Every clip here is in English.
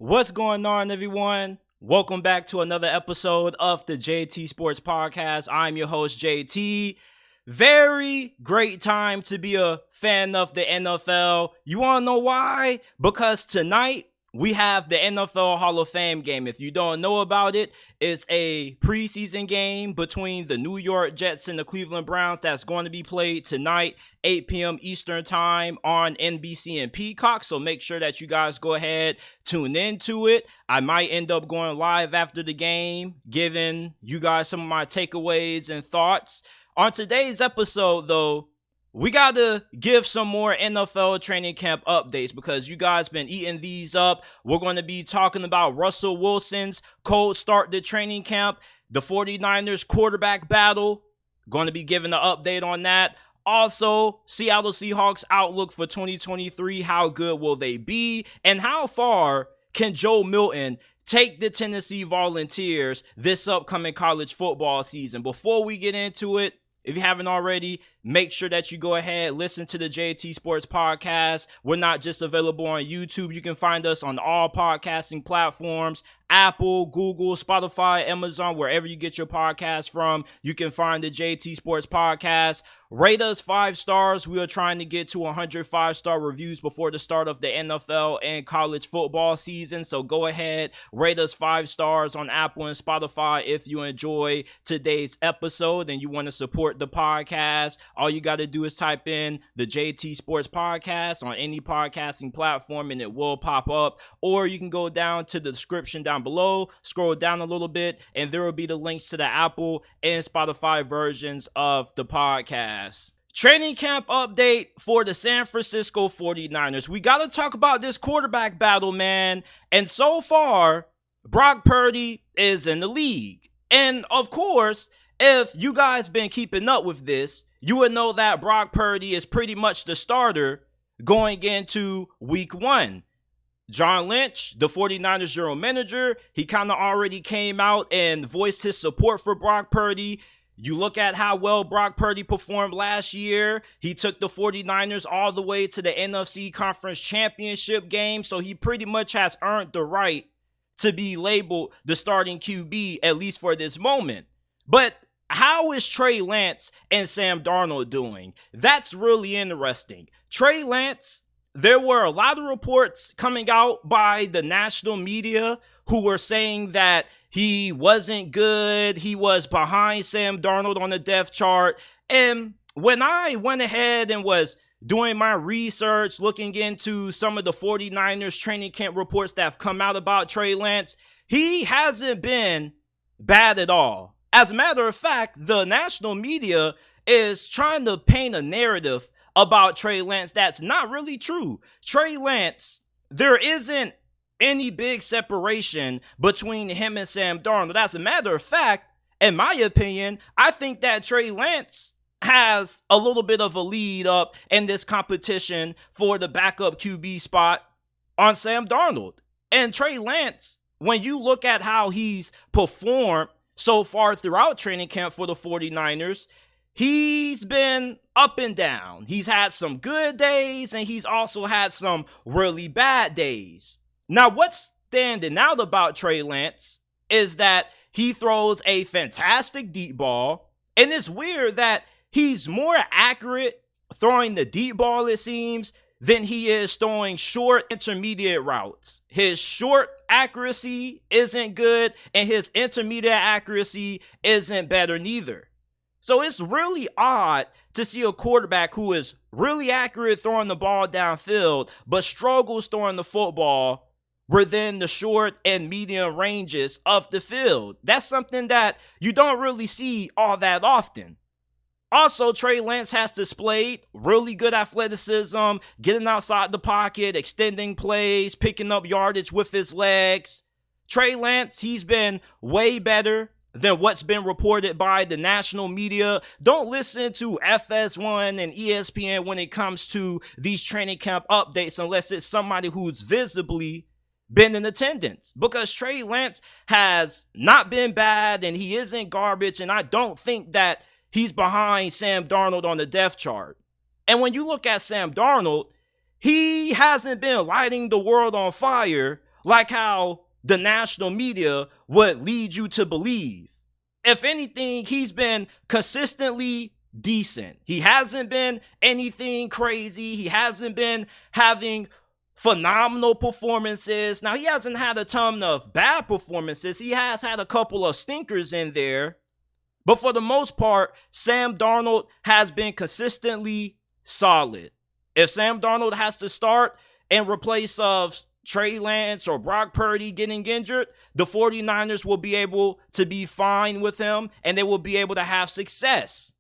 What's going on, everyone? Welcome back to another episode of the JT Sports Podcast. I'm your host, JT. Very great time to be a fan of the NFL. You want to know why? Because tonight we have the NFL Hall of Fame game. If you don't know about it, it's a preseason game between the New York Jets and the Cleveland Browns that's going to be played tonight, 8 p.m. Eastern time on NBC and Peacock. So make sure that you guys go ahead, tune into it. I might end up going live after the game, giving you guys some of my takeaways and thoughts. On today's episode, though, we got to give some more NFL training camp updates because you guys been eating these up. We're going to be talking about Russell Wilson's cold start to training camp, the 49ers quarterback battle. Going to be giving an update on that. Also, Seattle Seahawks outlook for 2023. How good will they be? And how far can Joe Milton take the Tennessee Volunteers this upcoming college football season? Before we get into it, if you haven't already, make sure that you go ahead, listen to the JT Sports Podcast. We're not just available on YouTube. You can find us on all podcasting platforms, Apple, Google, Spotify, Amazon, wherever you get your podcast from. You can find the JT Sports Podcast. Rate us 5 stars. We are trying to get to 100 5-star reviews before the start of the NFL and college football season. So go ahead, rate us 5 stars on Apple and Spotify if you enjoy today's episode and you want to support the podcast. All you got to do is type in the JT Sports Podcast on any podcasting platform and it will pop up. Or you can go down to the description down below, scroll down a little bit, and there will be the links to the Apple and Spotify versions of the podcast. Training camp update for the San Francisco 49ers. We got to talk about this quarterback battle, man. And so far, Brock Purdy is in the league. And of course, if you guys been keeping up with this, you would know that Brock Purdy is pretty much the starter going into week 1. John Lynch, the 49ers general manager, he kind of already came out and voiced his support for Brock Purdy. You look at how well Brock Purdy performed last year. He took the 49ers all the way to the NFC Conference Championship game, so he pretty much has earned the right to be labeled the starting QB, at least for this moment. But how is Trey Lance and Sam Darnold doing? That's really interesting. Trey Lance, there were a lot of reports coming out by the national media who were saying that he wasn't good. He was behind Sam Darnold on the depth chart. And when I went ahead and was doing my research, looking into some of the 49ers training camp reports that have come out about Trey Lance, he hasn't been bad at all. As a matter of fact, the national media is trying to paint a narrative about Trey Lance that's not really true. Trey Lance, there isn't any big separation between him and Sam Darnold. As a matter of fact, in my opinion, I think that Trey Lance has a little bit of a lead up in this competition for the backup QB spot on Sam Darnold. And Trey Lance, when you look at how he's performed so far throughout training camp for the 49ers, he's been up and down. He's had some good days and he's also had some really bad days. Now, what's standing out about Trey Lance is that he throws a fantastic deep ball, and it's weird that he's more accurate throwing the deep ball, it seems, than he is throwing short intermediate routes. His short accuracy isn't good, and his intermediate accuracy isn't better neither. So it's really odd to see a quarterback who is really accurate throwing the ball downfield, but struggles throwing the football within the short and medium ranges of the field. That's something that you don't really see all that often. Also, Trey Lance has displayed really good athleticism, getting outside the pocket, extending plays, picking up yardage with his legs. Trey Lance, he's been way better than what's been reported by the national media. Don't listen to FS1 and ESPN when it comes to these training camp updates unless it's somebody who's visibly been in attendance, because Trey Lance has not been bad and he isn't garbage, and I don't think that he's behind Sam Darnold on the depth chart. And when you look at Sam Darnold, he hasn't been lighting the world on fire like how the national media would lead you to believe. If anything, he's been consistently decent. He hasn't been anything crazy. He hasn't been having phenomenal performances. Now, he hasn't had a ton of bad performances. He has had a couple of stinkers in there. But for the most part, Sam Darnold has been consistently solid. If Sam Darnold has to start in replace of Trey Lance or Brock Purdy getting injured, the 49ers will be able to be fine with him and they will be able to have success.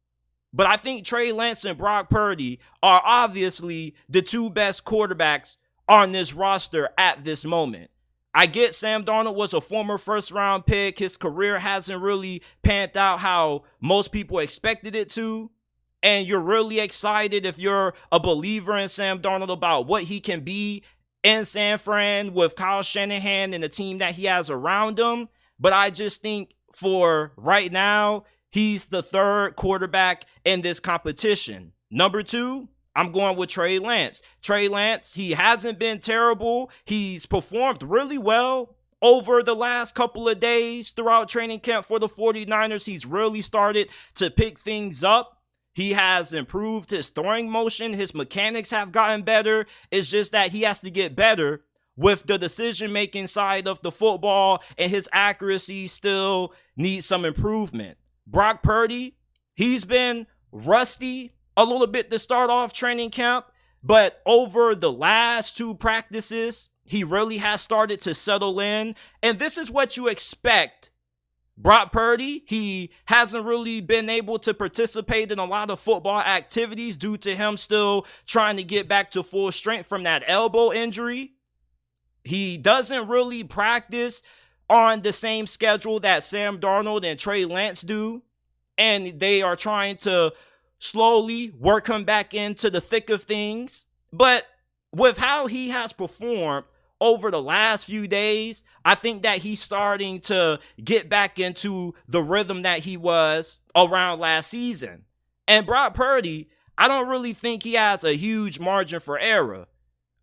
But I think Trey Lance and Brock Purdy are obviously the two best quarterbacks on this roster at this moment. I get Sam Darnold was a former first-round pick. His career hasn't really panned out how most people expected it to. And you're really excited if you're a believer in Sam Darnold about what he can be in San Fran with Kyle Shanahan and the team that he has around him. But I just think for right now, he's the third quarterback in this competition. Number 2, I'm going with Trey Lance. Trey Lance, he hasn't been terrible. He's performed really well over the last couple of days throughout training camp for the 49ers. He's really started to pick things up. He has improved his throwing motion. His mechanics have gotten better. It's just that he has to get better with the decision-making side of the football, and his accuracy still needs some improvement. Brock Purdy, he's been rusty a little bit to start off training camp, but over the last 2 practices, he really has started to settle in, and this is what you expect. Brock Purdy, he hasn't really been able to participate in a lot of football activities due to him still trying to get back to full strength from that elbow injury. He doesn't really practice on the same schedule that Sam Darnold and Trey Lance do, and they are trying to slowly work him back into the thick of things. But with how he has performed over the last few days, I think that he's starting to get back into the rhythm that he was around last season. And Brock Purdy, I don't really think he has a huge margin for error.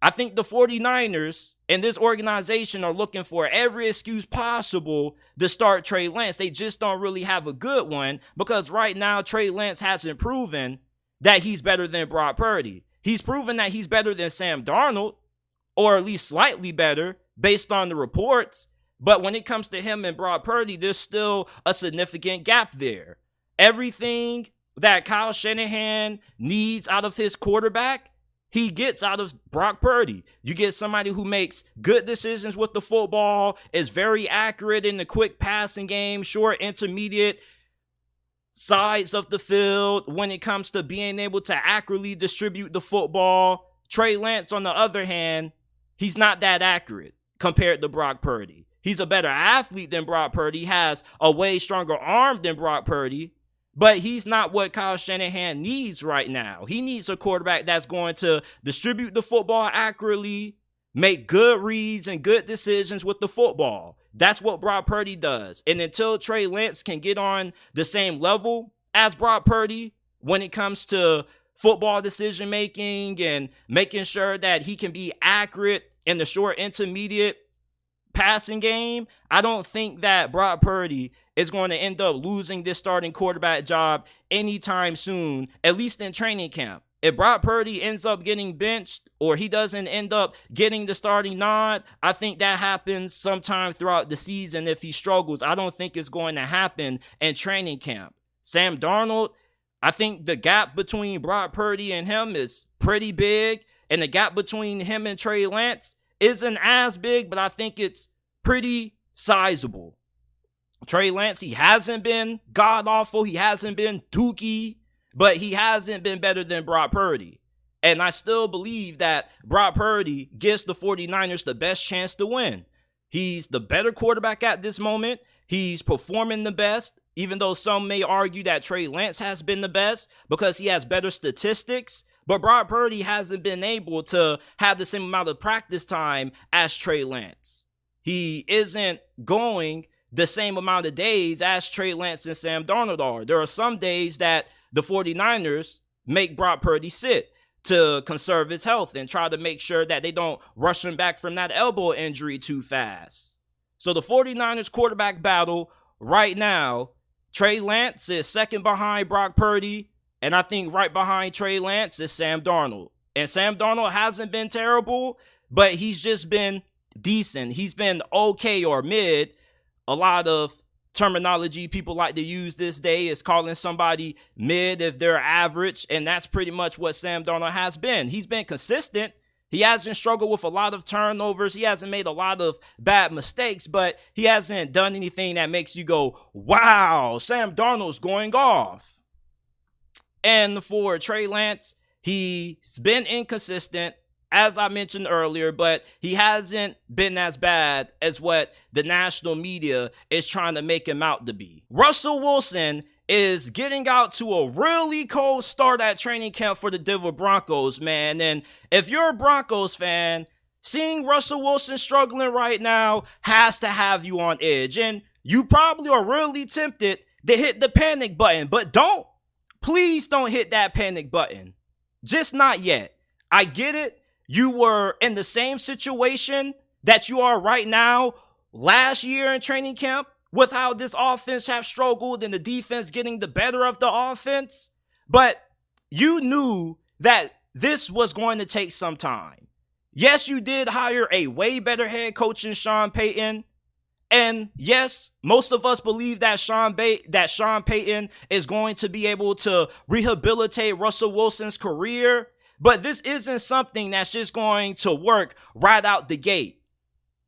I think the 49ers and this organization are looking for every excuse possible to start Trey Lance. They just don't really have a good one because right now Trey Lance hasn't proven that he's better than Brock Purdy. He's proven that he's better than Sam Darnold, or at least slightly better based on the reports. But when it comes to him and Brock Purdy, there's still a significant gap there. Everything that Kyle Shanahan needs out of his quarterback, he gets out of Brock Purdy. You get somebody who makes good decisions with the football, is very accurate in the quick passing game, short, intermediate sides of the field when it comes to being able to accurately distribute the football. Trey Lance, on the other hand, he's not that accurate compared to Brock Purdy. He's a better athlete than Brock Purdy, has a way stronger arm than Brock Purdy, but he's not what Kyle Shanahan needs right now. He needs a quarterback that's going to distribute the football accurately, make good reads and good decisions with the football. That's what Brock Purdy does. And until Trey Lance can get on the same level as Brock Purdy when it comes to football decision making and making sure that he can be accurate in the short intermediate passing game, I don't think that Brock Purdy is going to end up losing this starting quarterback job anytime soon, at least in training camp. If Brock Purdy ends up getting benched or he doesn't end up getting the starting nod, I think that happens sometime throughout the season if he struggles. I don't think it's going to happen in training camp. Sam Darnold, I think the gap between Brock Purdy and him is pretty big, and the gap between him and Trey Lance isn't as big, but I think it's pretty sizable. Trey Lance, he hasn't been god-awful, he hasn't been dookie, but he hasn't been better than Brock Purdy. And I still believe that Brock Purdy gives the 49ers the best chance to win. He's the better quarterback at this moment. He's performing the best, even though some may argue that Trey Lance has been the best because he has better statistics. But Brock Purdy hasn't been able to have the same amount of practice time as Trey Lance. He isn't going the same amount of days as Trey Lance and Sam Darnold are. There are some days that the 49ers make Brock Purdy sit. to conserve his health and try to make sure that they don't rush him back from that elbow injury too fast. So the 49ers quarterback battle right now, Trey Lance is second behind Brock Purdy, and I think right behind Trey Lance is Sam Darnold. And Sam Darnold hasn't been terrible, but he's just been decent. He's been okay or mid. A lot of terminology people like to use this day is calling somebody mid if they're average, and that's pretty much what Sam Darnold has been. He's been consistent. He hasn't struggled with a lot of turnovers. He hasn't made a lot of bad mistakes, but he hasn't done anything that makes you go, wow, Sam Darnold's going off. And for Trey Lance, he's been inconsistent, as I mentioned earlier, but he hasn't been as bad as what the national media is trying to make him out to be. Russell Wilson is getting out to a really cold start at training camp for the Denver Broncos, man. And if you're a Broncos fan, seeing Russell Wilson struggling right now has to have you on edge. And you probably are really tempted to hit the panic button, but please don't hit that panic button. Just not yet. I get it. You were in the same situation that you are right now last year in training camp with how this offense have struggled and the defense getting the better of the offense. But you knew that this was going to take some time. Yes, you did hire a way better head coach in Sean Payton. And yes, most of us believe that Sean Payton is going to be able to rehabilitate Russell Wilson's career. But this isn't something that's just going to work right out the gate.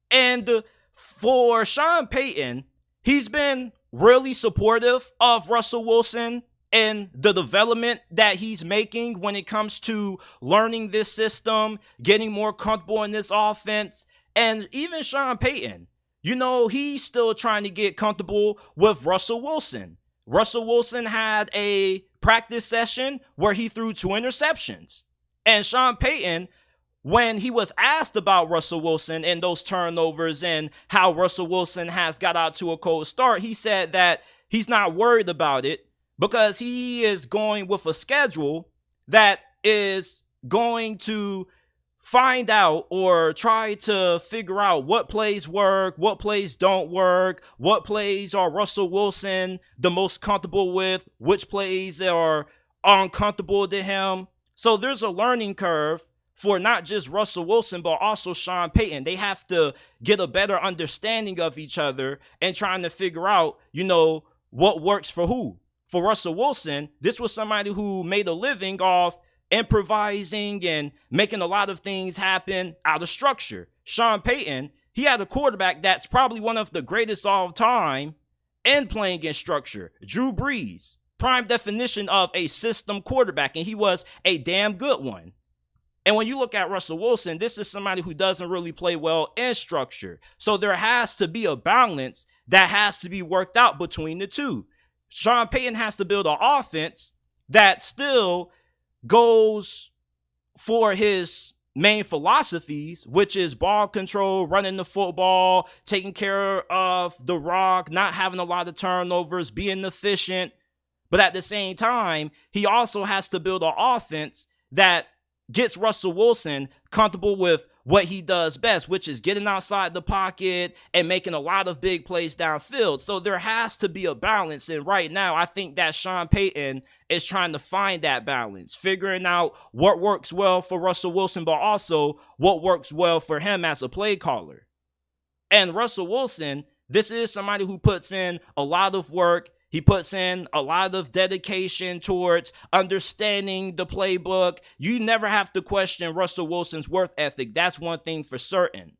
And for Sean Payton, he's been really supportive of Russell Wilson and the development that he's making when it comes to learning this system, getting more comfortable in this offense. And even Sean Payton, he's still trying to get comfortable with Russell Wilson. Russell Wilson had a practice session where he threw 2 interceptions. And Sean Payton, when he was asked about Russell Wilson and those turnovers and how Russell Wilson has got out to a cold start, he said that he's not worried about it because he is going with a schedule that is going to find out or try to figure out what plays work, what plays don't work, what plays are Russell Wilson the most comfortable with, which plays are uncomfortable to him. So there's a learning curve for not just Russell Wilson, but also Sean Payton. They have to get a better understanding of each other and trying to figure out, what works for who. For Russell Wilson, this was somebody who made a living off improvising and making a lot of things happen out of structure. Sean Payton, he had a quarterback that's probably one of the greatest all time in playing in structure, Drew Brees. Prime definition of a system quarterback, and he was a damn good one. And when you look at Russell Wilson, this is somebody who doesn't really play well in structure. So there has to be a balance that has to be worked out between the two. Sean Payton has to build an offense that still goes for his main philosophies, which is ball control, running the football, taking care of the rock, not having a lot of turnovers, being efficient. But at the same time, he also has to build an offense that gets Russell Wilson comfortable with what he does best, which is getting outside the pocket and making a lot of big plays downfield. So there has to be a balance. And right now, I think that Sean Payton is trying to find that balance, figuring out what works well for Russell Wilson, but also what works well for him as a play caller. And Russell Wilson, this is somebody who puts in a lot of work. He puts in a lot of dedication towards understanding the playbook. You never have to question Russell Wilson's work ethic. That's one thing for certain.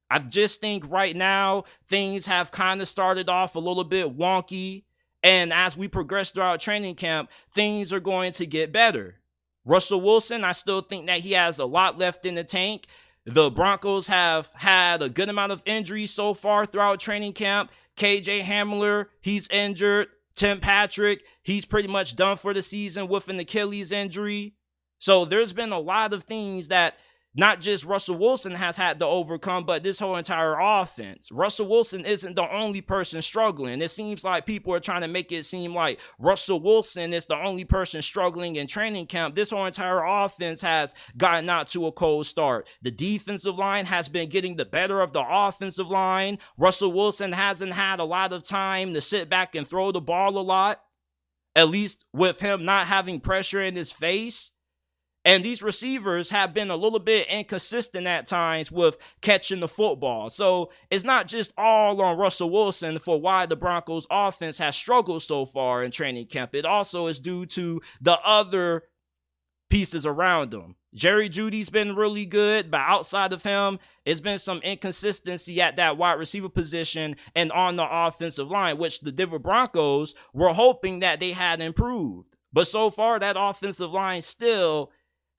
I just think right now things have kind of started off a little bit wonky. And as we progress throughout training camp, things are going to get better. Russell Wilson, I still think that he has a lot left in the tank. The Broncos have had a good amount of injuries so far throughout training camp. KJ Hamler, he's injured. Tim Patrick, he's pretty much done for the season with an Achilles injury. So there's been a lot of things that not just Russell Wilson has had to overcome, but this whole entire offense. Russell Wilson isn't the only person struggling. It seems like people are trying to make it seem like Russell Wilson is the only person struggling in training camp. This whole entire offense has gotten out to a cold start. The defensive line has been getting the better of the offensive line. Russell Wilson hasn't had a lot of time to sit back and throw the ball a lot, at least with him not having pressure in his face. And these receivers have been a little bit inconsistent at times with catching the football. So it's not just all on Russell Wilson for why the Broncos offense has struggled so far in training camp. It also is due to the other pieces around him. Jerry Jeudy's been really good, but outside of him, it's been some inconsistency at that wide receiver position and on the offensive line, which the Denver Broncos were hoping that they had improved. But so far, that offensive line still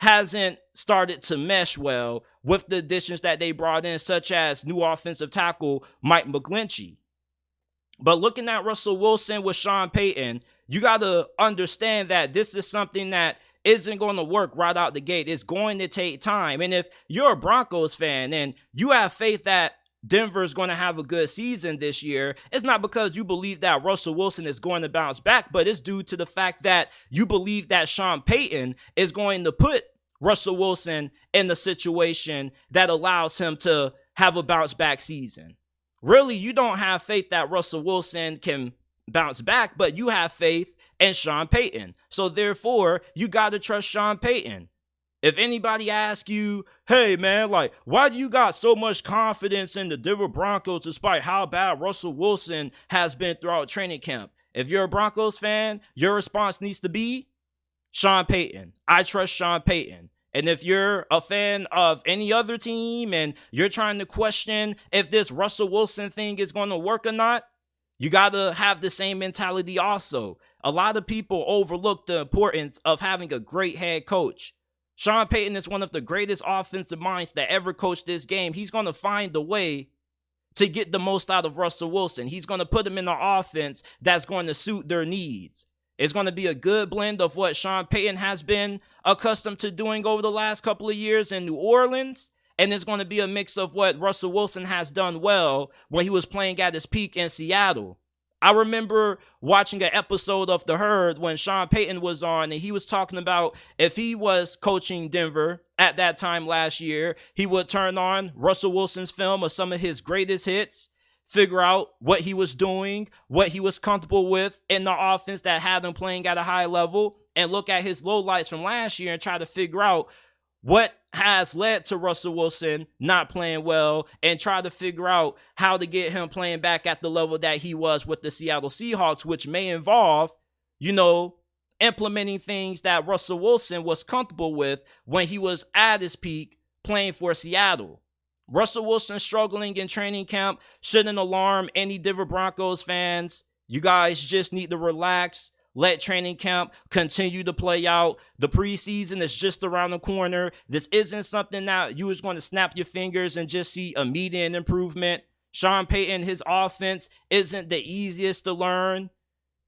hasn't started to mesh well with the additions that they brought in, such as new offensive tackle Mike McGlinchey. But looking at Russell Wilson with Sean Payton, you got to understand that this is something that isn't going to work right out the gate. It's going to take time. And if you're a Broncos fan and you have faith that Denver is going to have a good season this year, it's not because you believe that Russell Wilson is going to bounce back, but it's due to the fact that you believe that Sean Payton is going to put Russell Wilson in the situation that allows him to have a bounce back season. Really, you don't have faith that Russell Wilson can bounce back, but you have faith in Sean Payton. So therefore, you got to trust Sean Payton. If anybody asks you, hey man, like, why do you got so much confidence in the Denver Broncos despite how bad Russell Wilson has been throughout training camp? If you're a Broncos fan, your response needs to be Sean Payton. I trust Sean Payton. And if you're a fan of any other team and you're trying to question if this Russell Wilson thing is going to work or not, you got to have the same mentality also. A lot of people overlook the importance of having a great head coach. Sean Payton is one of the greatest offensive minds that ever coached this game. He's going to find a way to get the most out of Russell Wilson. He's going to put him in an offense that's going to suit their needs. It's going to be a good blend of what Sean Payton has been accustomed to doing over the last couple of years in New Orleans, and it's going to be a mix of what Russell Wilson has done well when he was playing at his peak in Seattle. I remember watching an episode of The Herd when Sean Payton was on, and he was talking about if he was coaching Denver at that time last year, he would turn on Russell Wilson's film of some of his greatest hits, figure out what he was doing, what he was comfortable with in the offense that had him playing at a high level, and look at his lowlights from last year and try to figure out what has led to Russell Wilson not playing well and try to figure out how to get him playing back at the level that he was with the Seattle Seahawks, which may involve, implementing things that Russell Wilson was comfortable with when he was at his peak playing for Seattle. Russell Wilson struggling in training camp shouldn't alarm any Denver Broncos fans. You guys just need to relax. Let training camp continue to play out. The preseason is just around the corner. This isn't something that you is going to snap your fingers and just see immediate improvement. Sean Payton, his offense isn't the easiest to learn.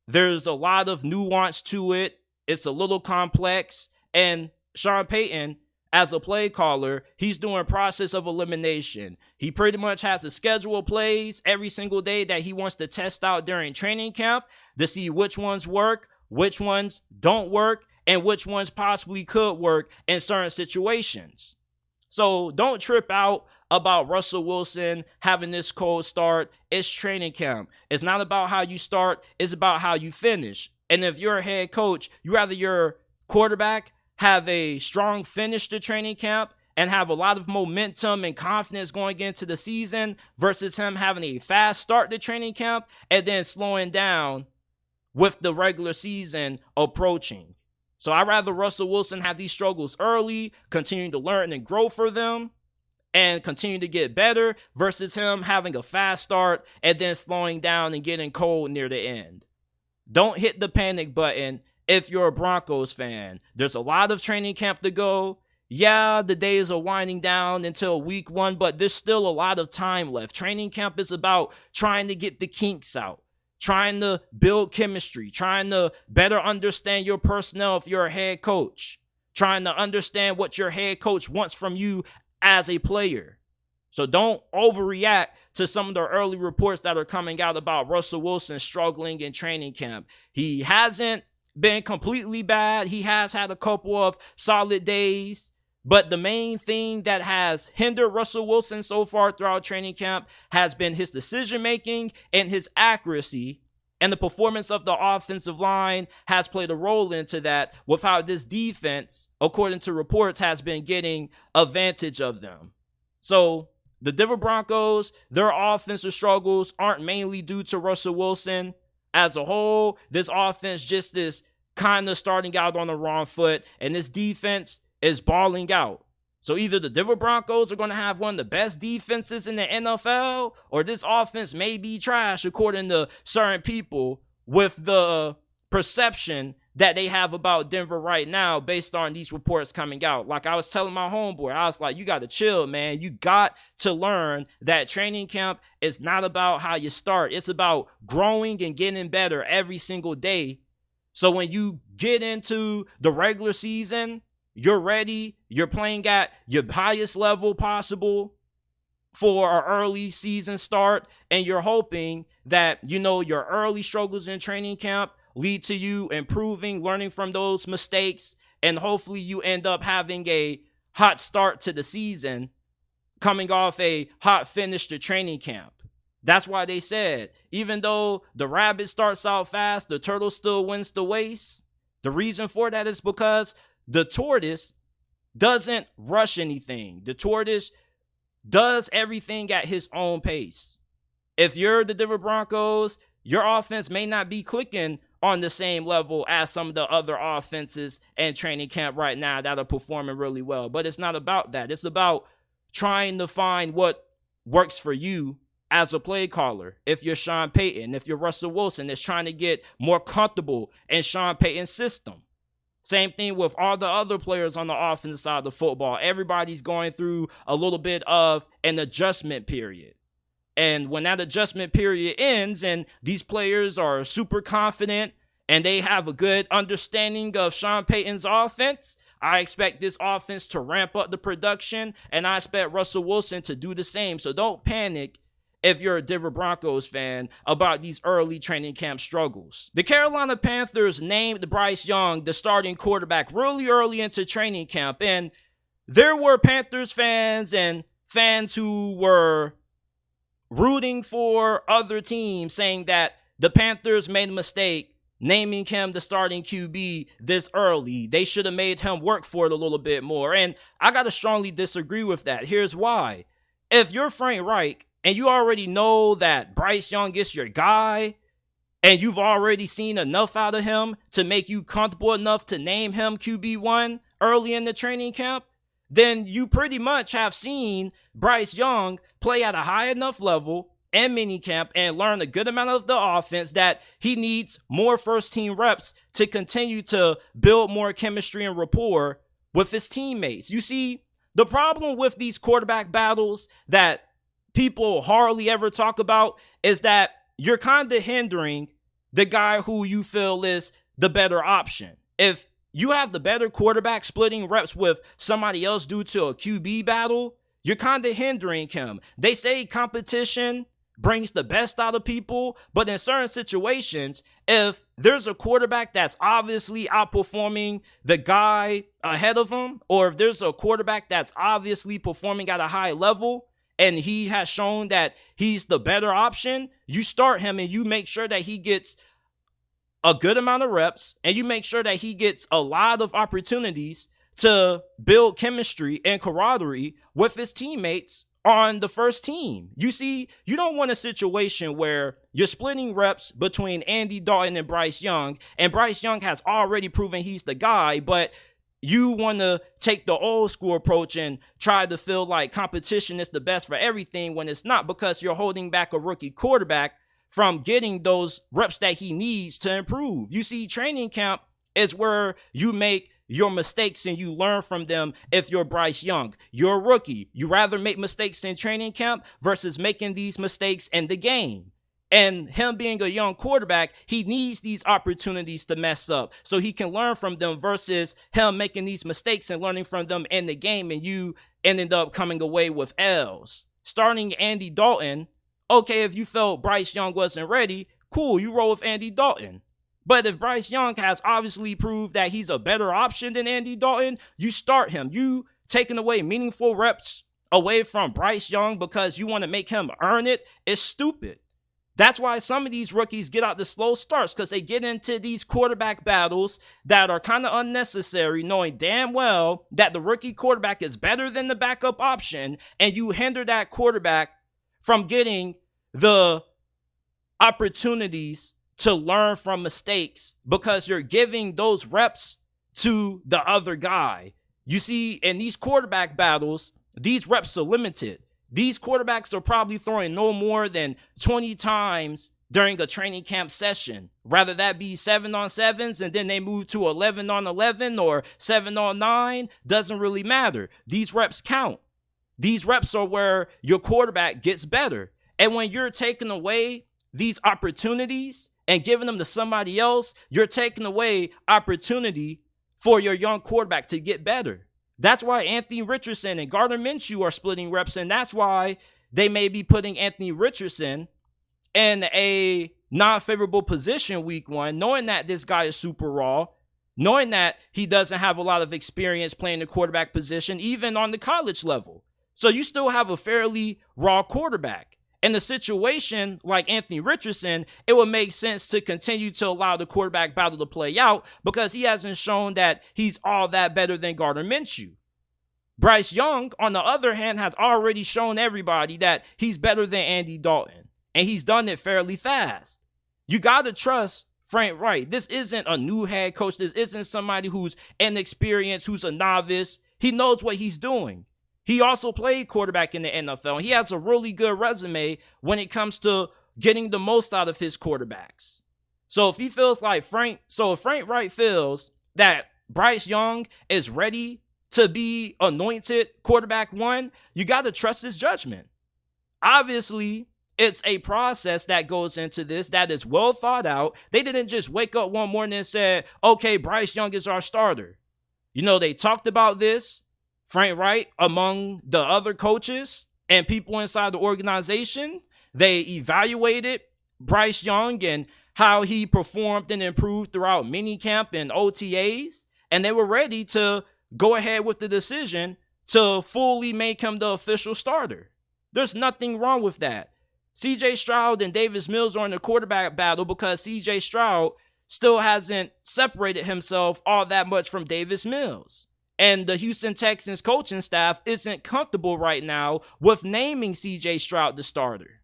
There's a lot of nuance to it. It's a little complex. And Sean Payton, as a play caller, he's doing process of elimination. He pretty much has a schedule of plays every single day that he wants to test out during training camp to see which ones work, which ones don't work, and which ones possibly could work in certain situations. So don't trip out about Russell Wilson having this cold start. It's training camp. It's not about how you start. It's about how you finish. And if you're a head coach, you rather your quarterback have a strong finish to training camp and have a lot of momentum and confidence going into the season versus him having a fast start to training camp and then slowing down with the regular season approaching. So I'd rather Russell Wilson have these struggles early, continue to learn and grow for them, and continue to get better versus him having a fast start and then slowing down and getting cold near the end. Don't hit the panic button if you're a Broncos fan. There's a lot of training camp to go. Yeah, the days are winding down until week 1, but there's still a lot of time left. Training camp is about trying to get the kinks out, trying to build chemistry, trying to better understand your personnel if you're a head coach, trying to understand what your head coach wants from you as a player. So don't overreact to some of the early reports that are coming out about Russell Wilson struggling in training camp. He hasn't been completely bad. He has had a couple of solid days. But the main thing that has hindered Russell Wilson so far throughout training camp has been his decision-making and his accuracy. And the performance of the offensive line has played a role into that, with how this defense, according to reports, has been getting advantage of them. So the Denver Broncos, their offensive struggles aren't mainly due to Russell Wilson. As a whole, this offense just is kind of starting out on the wrong foot, and this defense is balling out. So either the Denver Broncos are going to have one of the best defenses in the NFL, or this offense may be trash according to certain people, with the perception that they have about Denver right now based on these reports coming out. Like I was telling my homeboy, I was like, you got to chill, man. You got to learn that training camp is not about how you start. It's about growing and getting better every single day. So when you get into the regular season, you're ready, you're playing at your highest level possible for an early season start, and you're hoping that, your early struggles in training camp lead to you improving, learning from those mistakes, and hopefully you end up having a hot start to the season, coming off a hot finish to training camp. That's why they said, even though the rabbit starts out fast, the turtle still wins the race. The reason for that is because the tortoise doesn't rush anything. The tortoise does everything at his own pace. If you're the Denver Broncos, your offense may not be clicking on the same level as some of the other offenses in training camp right now that are performing really well. But it's not about that. It's about trying to find what works for you as a play caller. If you're Sean Payton, if you're Russell Wilson, it's trying to get more comfortable in Sean Payton's system. Same thing with all the other players on the offensive side of the football. Everybody's going through a little bit of an adjustment period. And when that adjustment period ends and these players are super confident and they have a good understanding of Sean Payton's offense, I expect this offense to ramp up the production, and I expect Russell Wilson to do the same. So don't panic if you're a Denver Broncos fan about these early training camp struggles. The Carolina Panthers named Bryce Young the starting quarterback really early into training camp, and there were Panthers fans and fans who were rooting for other teams saying that the Panthers made a mistake naming him the starting QB this early. They should have made him work for it a little bit more, and I gotta strongly disagree with that. Here's why. If you're Frank Reich, and you already know that Bryce Young is your guy, and you've already seen enough out of him to make you comfortable enough to name him QB1 early in the training camp, then you pretty much have seen Bryce Young play at a high enough level in minicamp and learn a good amount of the offense that he needs more first-team reps to continue to build more chemistry and rapport with his teammates. You see, the problem with these quarterback battles that people hardly ever talk about is that you're kind of hindering the guy who you feel is the better option. If you have the better quarterback splitting reps with somebody else due to a QB battle, you're kind of hindering him. They say competition brings the best out of people, but in certain situations, if there's a quarterback that's obviously outperforming the guy ahead of him, or if there's a quarterback that's obviously performing at a high level, and he has shown that he's the better option, you start him and you make sure that he gets a good amount of reps, and you make sure that he gets a lot of opportunities to build chemistry and camaraderie with his teammates on the first team. You see, you don't want a situation where you're splitting reps between Andy Dalton and Bryce Young has already proven he's the guy, but you want to take the old school approach and try to feel like competition is the best for everything when it's not, because you're holding back a rookie quarterback from getting those reps that he needs to improve. You see, training camp is where you make your mistakes and you learn from them. If you're Bryce Young, you're a rookie. You rather make mistakes in training camp versus making these mistakes in the game. And him being a young quarterback, he needs these opportunities to mess up so he can learn from them versus him making these mistakes and learning from them in the game and you ended up coming away with L's. Starting Andy Dalton, okay, if you felt Bryce Young wasn't ready, cool, you roll with Andy Dalton. But if Bryce Young has obviously proved that he's a better option than Andy Dalton, you start him. You taking away meaningful reps away from Bryce Young because you want to make him earn it is stupid. That's why some of these rookies get out the slow starts, because they get into these quarterback battles that are kind of unnecessary, knowing damn well that the rookie quarterback is better than the backup option, and you hinder that quarterback from getting the opportunities to learn from mistakes because you're giving those reps to the other guy. You see, in these quarterback battles, these reps are limited. These quarterbacks are probably throwing no more than 20 times during a training camp session. Rather that be 7-on-7s and then they move to 11-on-11 or 7-on-9, doesn't really matter. These reps count. These reps are where your quarterback gets better. And when you're taking away these opportunities and giving them to somebody else, you're taking away opportunity for your young quarterback to get better. That's why Anthony Richardson and Gardner Minshew are splitting reps, and that's why they may be putting Anthony Richardson in a non-favorable position week one, knowing that this guy is super raw, knowing that he doesn't have a lot of experience playing the quarterback position, even on the college level. So you still have a fairly raw quarterback. In a situation like Anthony Richardson, it would make sense to continue to allow the quarterback battle to play out because he hasn't shown that he's all that better than Gardner Minshew. Bryce Young, on the other hand, has already shown everybody that he's better than Andy Dalton, and he's done it fairly fast. You got to trust Frank Reich. This isn't a new head coach. This isn't somebody who's inexperienced, who's a novice. He knows what he's doing. He also played quarterback in the NFL, and he has a really good resume when it comes to getting the most out of his quarterbacks. So if if Frank Reich feels that Bryce Young is ready to be anointed quarterback one, you got to trust his judgment. Obviously, it's a process that goes into this that is well thought out. They didn't just wake up one morning and say, okay, Bryce Young is our starter. You know, they talked about this, Frank Reich, among the other coaches and people inside the organization. They evaluated Bryce Young and how he performed and improved throughout minicamp and OTAs, and they were ready to go ahead with the decision to fully make him the official starter. There's nothing wrong with that. CJ Stroud and Davis Mills are in the quarterback battle because CJ Stroud still hasn't separated himself all that much from Davis Mills. And the Houston Texans coaching staff isn't comfortable right now with naming CJ Stroud the starter.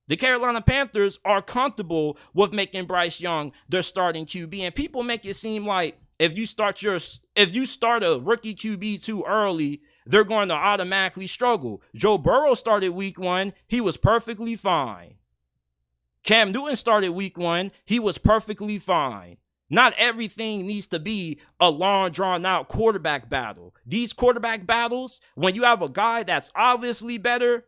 The Carolina Panthers are comfortable with making Bryce Young their starting QB, and people make it seem like if you start a rookie QB too early, they're going to automatically struggle. Joe Burrow started week one, he was perfectly fine. Cam Newton started week one, he was perfectly fine. Not everything needs to be a long, drawn-out quarterback battle. These quarterback battles, when you have a guy that's obviously better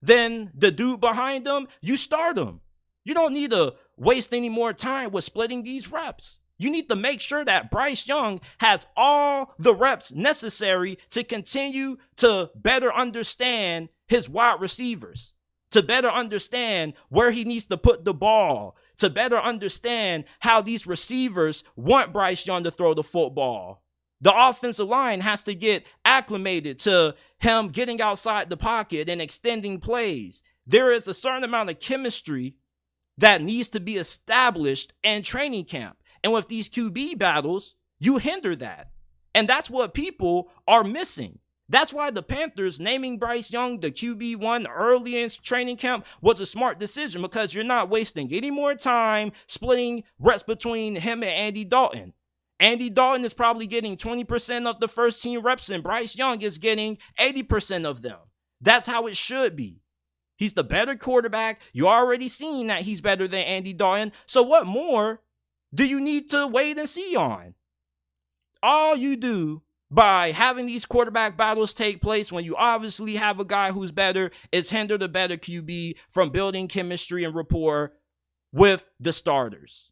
than the dude behind him, you start him. You don't need to waste any more time with splitting these reps. You need to make sure that Bryce Young has all the reps necessary to continue to better understand his wide receivers, to better understand where he needs to put the ball, to better understand how these receivers want Bryce Young to throw the football. The offensive line has to get acclimated to him getting outside the pocket and extending plays. There is a certain amount of chemistry that needs to be established in training camp. And with these QB battles, you hinder that. And that's what people are missing. That's why the Panthers naming Bryce Young the QB1 early in training camp was a smart decision, because you're not wasting any more time splitting reps between him and Andy Dalton. Andy Dalton is probably getting 20% of the first team reps, and Bryce Young is getting 80% of them. That's how it should be. He's the better quarterback. You already seen that he's better than Andy Dalton. So what more do you need to wait and see on? All you do by having these quarterback battles take place when you obviously have a guy who's better is hinder the better QB from building chemistry and rapport with the starters.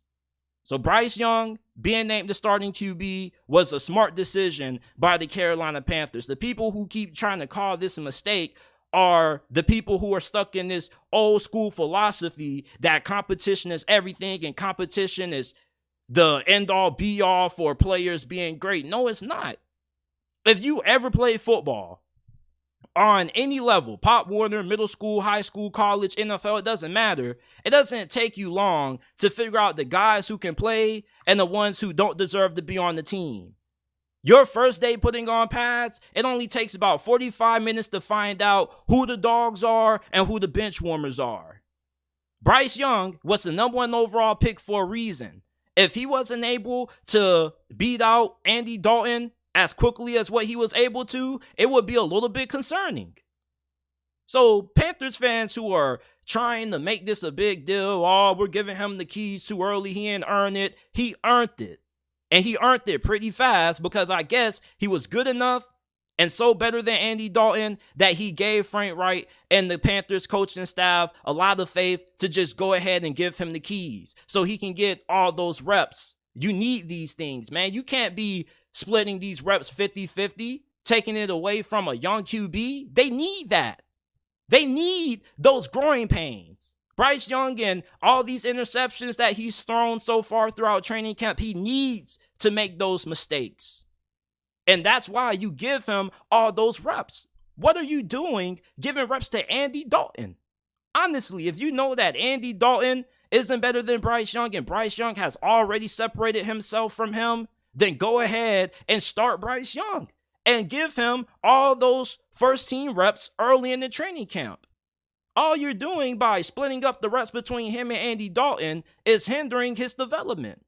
So Bryce Young being named the starting QB was a smart decision by the Carolina Panthers. The people who keep trying to call this a mistake are the people who are stuck in this old school philosophy that competition is everything and competition is the end all be all for players being great. No, it's not. If you ever played football on any level, Pop Warner, middle school, high school, college, NFL, it doesn't matter. It doesn't take you long to figure out the guys who can play and the ones who don't deserve to be on the team. Your first day putting on pads, it only takes about 45 minutes to find out who the dogs are and who the bench warmers are. Bryce Young was the number 1 overall pick for a reason. If he wasn't able to beat out Andy Dalton as quickly as what he was able to, it would be a little bit concerning. So Panthers fans who are trying to make this a big deal, oh, we're giving him the keys too early, he didn't earn it. He earned it. And he earned it pretty fast because I guess he was good enough and so better than Andy Dalton that he gave Frank Reich and the Panthers coaching staff a lot of faith to just go ahead and give him the keys so he can get all those reps. You need these things, man. You can't be splitting these reps 50-50, taking it away from a young QB. They need that. They need those growing pains. Bryce Young and all these interceptions that he's thrown so far throughout training camp, he needs to make those mistakes. And that's why you give him all those reps. What are you doing giving reps to Andy Dalton? Honestly, if you know that Andy Dalton isn't better than Bryce Young and Bryce Young has already separated himself from him, then go ahead and start Bryce Young and give him all those first team reps early in the training camp. All you're doing by splitting up the reps between him and Andy Dalton is hindering his development.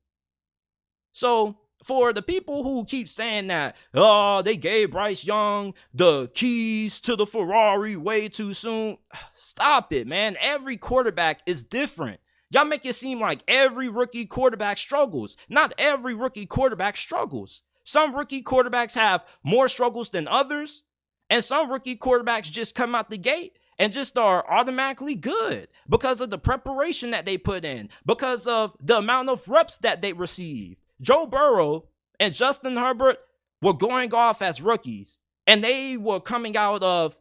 So for the people who keep saying that, oh, they gave Bryce Young the keys to the Ferrari way too soon, stop it, man. Every quarterback is different. Y'all make it seem like every rookie quarterback struggles. Not every rookie quarterback struggles. Some rookie quarterbacks have more struggles than others, and some rookie quarterbacks just come out the gate and just are automatically good because of the preparation that they put in, because of the amount of reps that they received. Joe Burrow and Justin Herbert were going off as rookies, and they were coming out of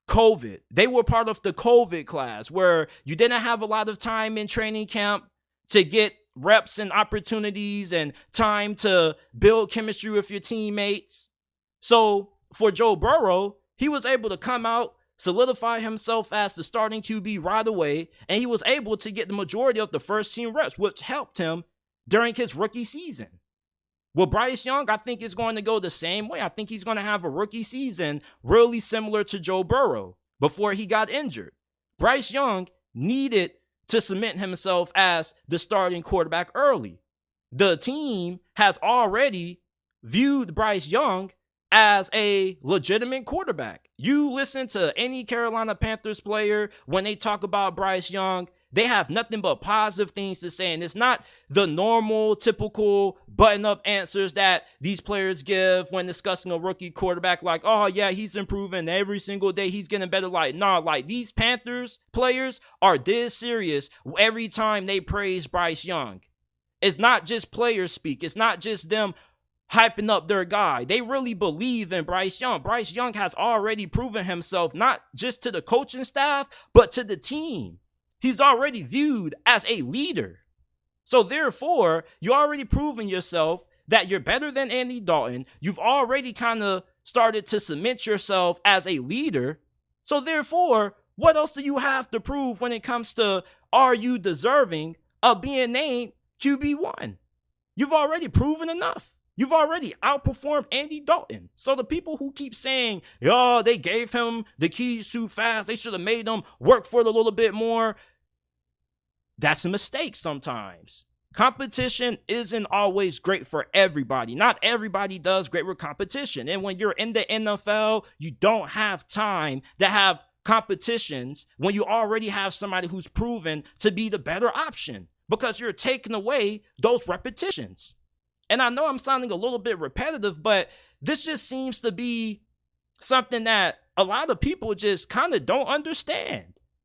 COVID. They were part of the COVID class where you didn't have a lot of time in training camp to get reps and opportunities and time to build chemistry with your teammates. So for Joe Burrow, he was able to come out, solidify himself as the starting QB right away, and he was able to get the majority of the first team reps, which helped him during his rookie season. With Bryce Young, I think it's going to go the same way. I think he's going to have a rookie season really similar to Joe Burrow before he got injured. Bryce Young needed to cement himself as the starting quarterback early. The team has already viewed Bryce Young as a legitimate quarterback. You listen to any Carolina Panthers player when they talk about Bryce Young, they have nothing but positive things to say. And it's not the normal, typical button-up answers that these players give when discussing a rookie quarterback, like, oh, yeah, he's improving every single day. He's getting better. Like, nah, like these Panthers players are this serious every time they praise Bryce Young. It's not just players speak. It's not just them hyping up their guy. They really believe in Bryce Young. Bryce Young has already proven himself, not just to the coaching staff, but to the team. He's already viewed as a leader. So therefore, you already proven yourself that you're better than Andy Dalton. You've already kind of started to cement yourself as a leader. So therefore, what else do you have to prove when it comes to, are you deserving of being named QB1? You've already proven enough. You've already outperformed Andy Dalton. So the people who keep saying, oh, they gave him the keys too fast, they should have made him work for it a little bit more, that's a mistake sometimes. Competition isn't always great for everybody. Not everybody does great with competition. And when you're in the NFL, you don't have time to have competitions when you already have somebody who's proven to be the better option, because you're taking away those repetitions. And I know I'm sounding a little bit repetitive, but this just seems to be something that a lot of people just kind of don't understand.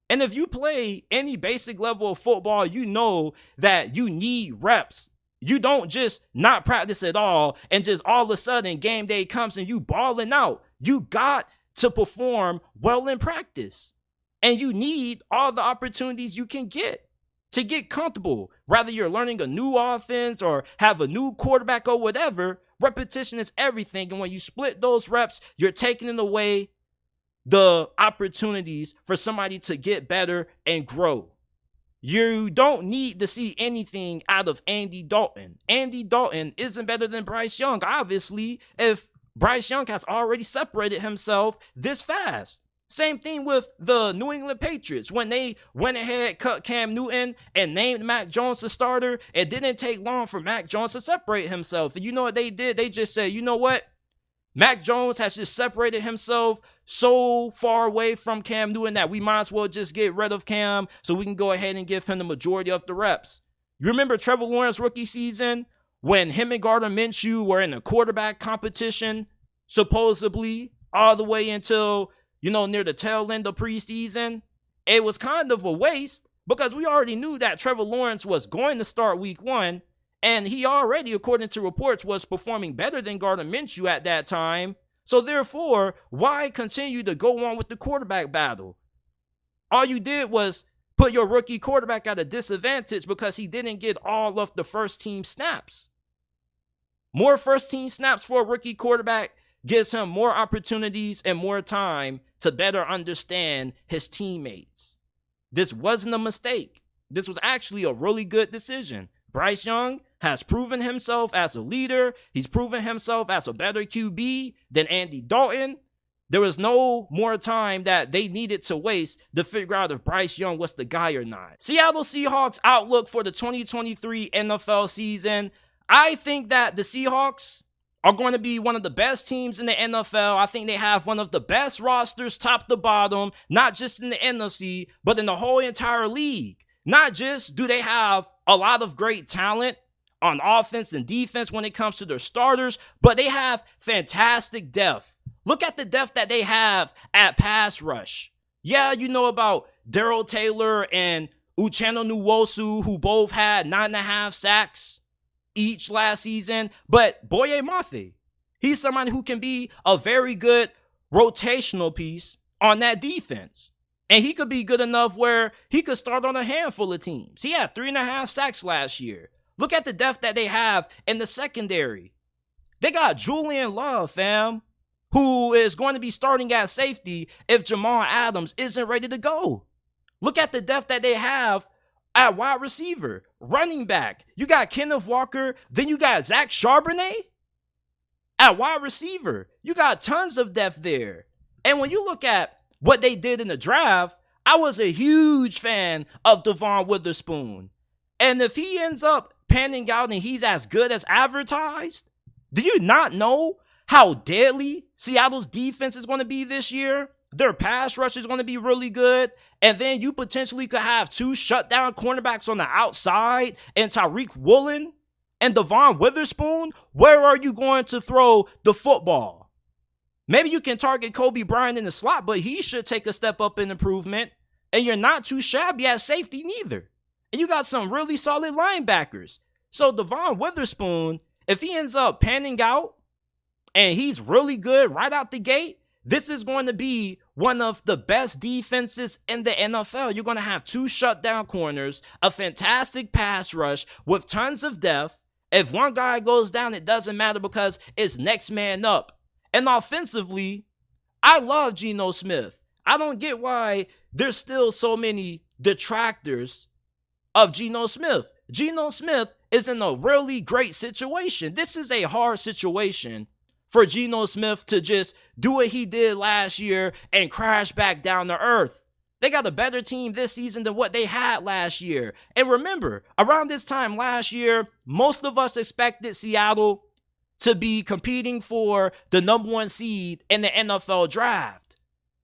And if you play any basic level of football, you know that you need reps You don't just not practice at all and just all of a sudden game day comes and you balling out. You got to perform well in practice. And you need all the opportunities you can get to get comfortable. Whether you're learning a new offense or have a new quarterback or whatever, repetition is everything. And when you split those reps, you're taking away the opportunities for somebody to get better and grow. You don't need to see anything out of Andy Dalton. Andy Dalton isn't better than Bryce Young, obviously, if Bryce Young has already separated himself this fast. Same thing with the New England Patriots. When they went ahead, cut Cam Newton, and named Mac Jones the starter, it didn't take long for Mac Jones to separate himself. And you know what they did? They just said, you know what? Mac Jones has just separated himself so far away from Cam Newton that we might as well just get rid of Cam so we can go ahead and give him the majority of the reps. You remember Trevor Lawrence rookie season when him and Gardner Minshew were in a quarterback competition, supposedly, all the way until, near the tail end of preseason? It was kind of a waste because we already knew that Trevor Lawrence was going to start week 1. And he already, according to reports, was performing better than Gardner Minshew at that time. So therefore, why continue to go on with the quarterback battle? All you did was put your rookie quarterback at a disadvantage because he didn't get all of the first team snaps. More first team snaps for a rookie quarterback gives him more opportunities and more time to better understand his teammates. This wasn't a mistake. This was actually a really good decision. Bryce Young has proven himself as a leader. He's proven himself as a better QB than Andy Dalton. There was no more time that they needed to waste to figure out if Bryce Young was the guy or not. Seattle Seahawks outlook for the 2023 NFL season. I think that the Seahawks are going to be one of the best teams in the NFL. I think they have one of the best rosters top to bottom, not just in the NFC, but in the whole entire league. Not just do they have a lot of great talent on offense and defense when it comes to their starters, but they have fantastic depth. Look at the depth that they have at pass rush. Yeah, you know about Darrell Taylor and Uchenna Nwosu, who both had 9.5 sacks each last season, but Boye Mafe, he's someone who can be a very good rotational piece on that defense. And he could be good enough where he could start on a handful of teams. He had 3.5 sacks last year. Look at the depth that they have in the secondary. They got Julian Love, fam, who is going to be starting at safety if Jamal Adams isn't ready to go. Look at the depth that they have at wide receiver, running back. You got Kenneth Walker, then you got Zach Charbonnet at wide receiver. You got tons of depth there. And when you look at what they did in the draft, I was a huge fan of Devon Witherspoon. And if he ends up panning out and he's as good as advertised, do you not know how deadly Seattle's defense is going to be this year? Their pass rush is going to be really good. And then you potentially could have 2 shutdown cornerbacks on the outside and Tariq Woolen and Devon Witherspoon. Where are you going to throw the football? Maybe you can target Kobe Bryant in the slot, but he should take a step up in improvement. And you're not too shabby at safety neither. And you got some really solid linebackers. So Devon Witherspoon, if he ends up panning out and he's really good right out the gate, this is going to be one of the best defenses in the NFL. You're going to have 2 shutdown corners, a fantastic pass rush with tons of depth. If one guy goes down, it doesn't matter because it's next man up. And offensively, I love Geno Smith. I don't get why there's still so many detractors of Geno Smith. Geno Smith is in a really great situation. This is a hard situation for Geno Smith to just do what he did last year and crash back down to earth. They got a better team this season than what they had last year. And remember, around this time last year, most of us expected Seattle to be competing for the number 1 seed in the NFL draft.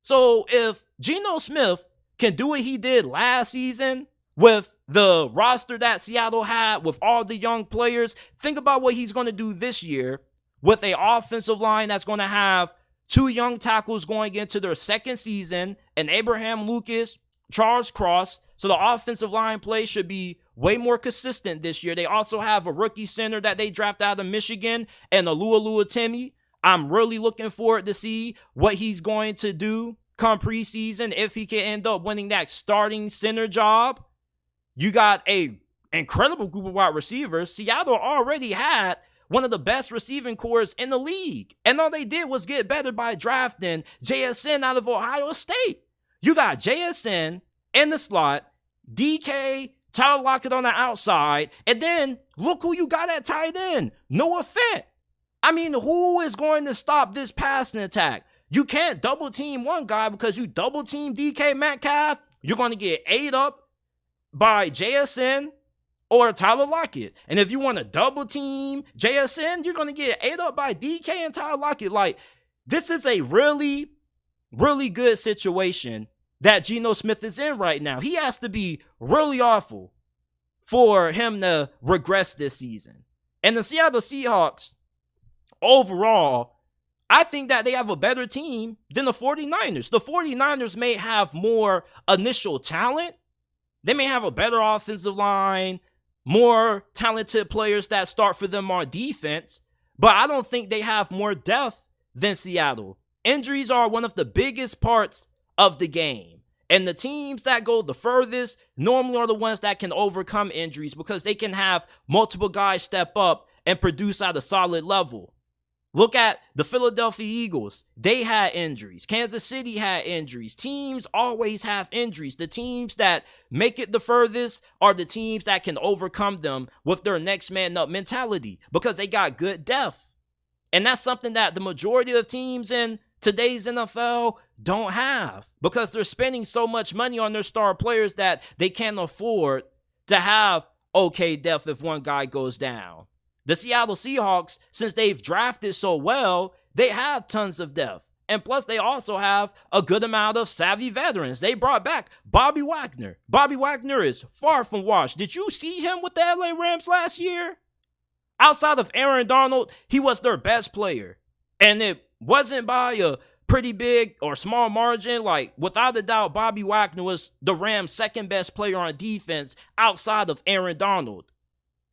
So if Geno Smith can do what he did last season with the roster that Seattle had with all the young players, think about what he's going to do this year with an offensive line that's going to have 2 young tackles going into their second season, and Abraham Lucas, Charles Cross. So the offensive line play should be way more consistent this year. They also have a rookie center that they drafted out of Michigan, and Alua Timmy. I'm really looking forward to see what he's going to do come preseason if he can end up winning that starting center job. You got a incredible group of wide receivers. Seattle already had one of the best receiving corps in the league, and all they did was get better by drafting JSN out of Ohio State. You got JSN in the slot, DK, Tyler Lockett on the outside, and then look who you got at tight end, Noah Fant. I mean, who is going to stop this passing attack? You can't double team one guy because you double team DK Metcalf, you're going to get ate up by JSN or Tyler Lockett. And if you want to double team JSN, you're going to get ate up by DK and Tyler Lockett. Like, this is a really, really good situation that Geno Smith is in right now. He has to be really awful for him to regress this season. And the Seattle Seahawks, overall, I think that they have a better team than the 49ers. The 49ers may have more initial talent. They may have a better offensive line, more talented players that start for them on defense, but I don't think they have more depth than Seattle. Injuries are one of the biggest parts of the game. And the teams that go the furthest normally are the ones that can overcome injuries because they can have multiple guys step up and produce at a solid level. Look at the Philadelphia Eagles. They had injuries. Kansas City had injuries. Teams always have injuries. The teams that make it the furthest are the teams that can overcome them with their next man up mentality because they got good depth. And that's something that the majority of teams in today's NFL don't have because they're spending so much money on their star players that they can't afford to have okay depth if one guy goes down. The Seattle Seahawks, since they've drafted so well, they have tons of depth. And plus, they also have a good amount of savvy veterans. They brought back Bobby Wagner. Bobby Wagner is far from washed. Did you see him with the LA Rams last year? Outside of Aaron Darnold, he was their best player. And it wasn't by a pretty big or small margin. Like, without a doubt, Bobby Wagner was the Rams' second best player on defense outside of Aaron Donald.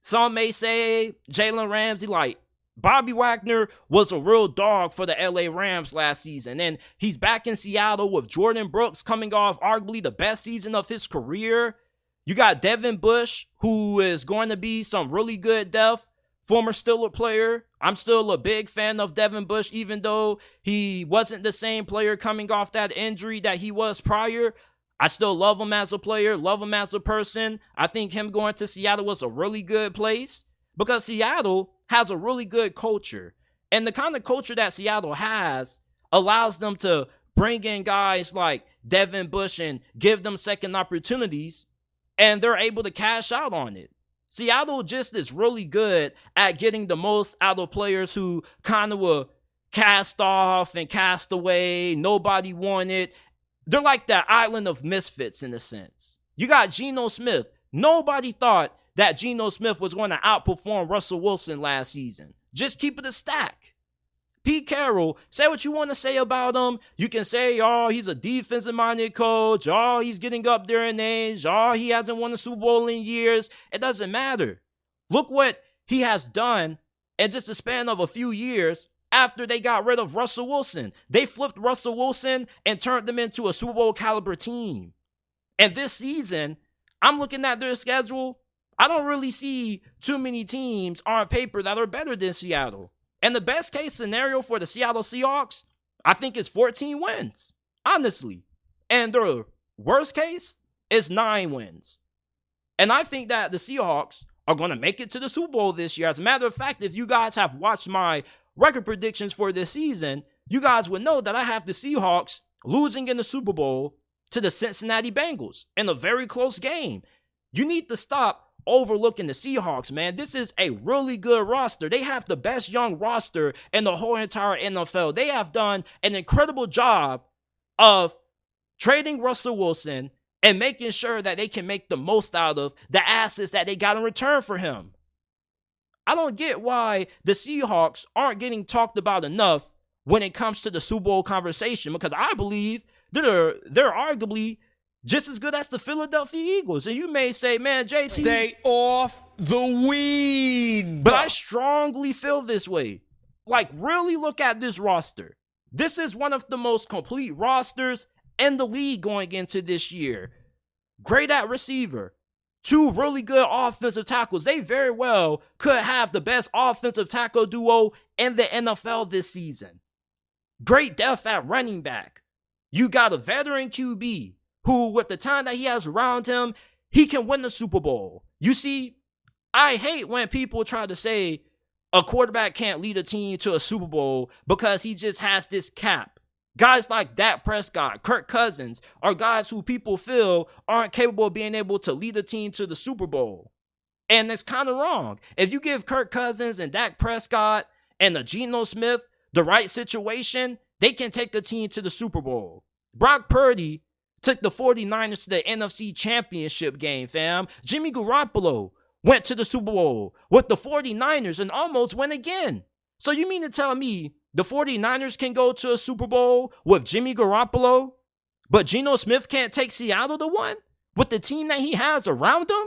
Some may say Jalen Ramsey, like, Bobby Wagner was a real dog for the LA Rams last season. And he's back in Seattle with Jordan Brooks coming off arguably the best season of his career. You got Devin Bush, who is going to be some really good depth. Former Steelers player. I'm still a big fan of Devin Bush, even though he wasn't the same player coming off that injury that he was prior. I still love him as a player, love him as a person. I think him going to Seattle was a really good place because Seattle has a really good culture. And the kind of culture that Seattle has allows them to bring in guys like Devin Bush and give them second opportunities, and they're able to cash out on it. Seattle just is really good at getting the most out of players who kind of were cast off and cast away. Nobody wanted. They're like that island of misfits in a sense. You got Geno Smith. Nobody thought that Geno Smith was going to outperform Russell Wilson last season. Just keep it a stack. Pete Carroll, say what you want to say about him. You can say, oh, he's a defensive-minded coach. Oh, he's getting up there in age. Oh, he hasn't won a Super Bowl in years. It doesn't matter. Look what he has done in just a span of a few years after they got rid of Russell Wilson. They flipped Russell Wilson and turned them into a Super Bowl caliber team. And this season, I'm looking at their schedule. I don't really see too many teams on paper that are better than Seattle. And the best case scenario for the Seattle Seahawks, I think, is 14 wins, honestly. And their worst case is 9 wins. And I think that the Seahawks are going to make it to the Super Bowl this year. As a matter of fact, if you guys have watched my record predictions for this season, you guys would know that I have the Seahawks losing in the Super Bowl to the Cincinnati Bengals in a very close game. You need to stop overlooking the Seahawks, man. This is a really good roster. They have the best young roster in the whole entire NFL. They have done an incredible job of trading Russell Wilson and making sure that they can make the most out of the assets that they got in return for him. I don't get why the Seahawks aren't getting talked about enough when it comes to the Super Bowl conversation, because I believe they're arguably just as good as the Philadelphia Eagles. And you may say, man, JT, stay off the weed. But I strongly feel this way. Like, really look at this roster. This is one of the most complete rosters in the league going into this year. Great at receiver. 2 really good offensive tackles. They very well could have the best offensive tackle duo in the NFL this season. Great depth at running back. You got a veteran QB who, with the time that he has around him, he can win the Super Bowl. You see, I hate when people try to say a quarterback can't lead a team to a Super Bowl because he just has this cap. Guys like Dak Prescott, Kirk Cousins are guys who people feel aren't capable of being able to lead a team to the Super Bowl. And it's kind of wrong. If you give Kirk Cousins and Dak Prescott and a Geno Smith the right situation, they can take a team to the Super Bowl. Brock Purdy took the 49ers to the NFC Championship game, fam. Jimmy Garoppolo went to the Super Bowl with the 49ers and almost went again. So you mean to tell me the 49ers can go to a Super Bowl with Jimmy Garoppolo, but Geno Smith can't take Seattle to one with the team that he has around him,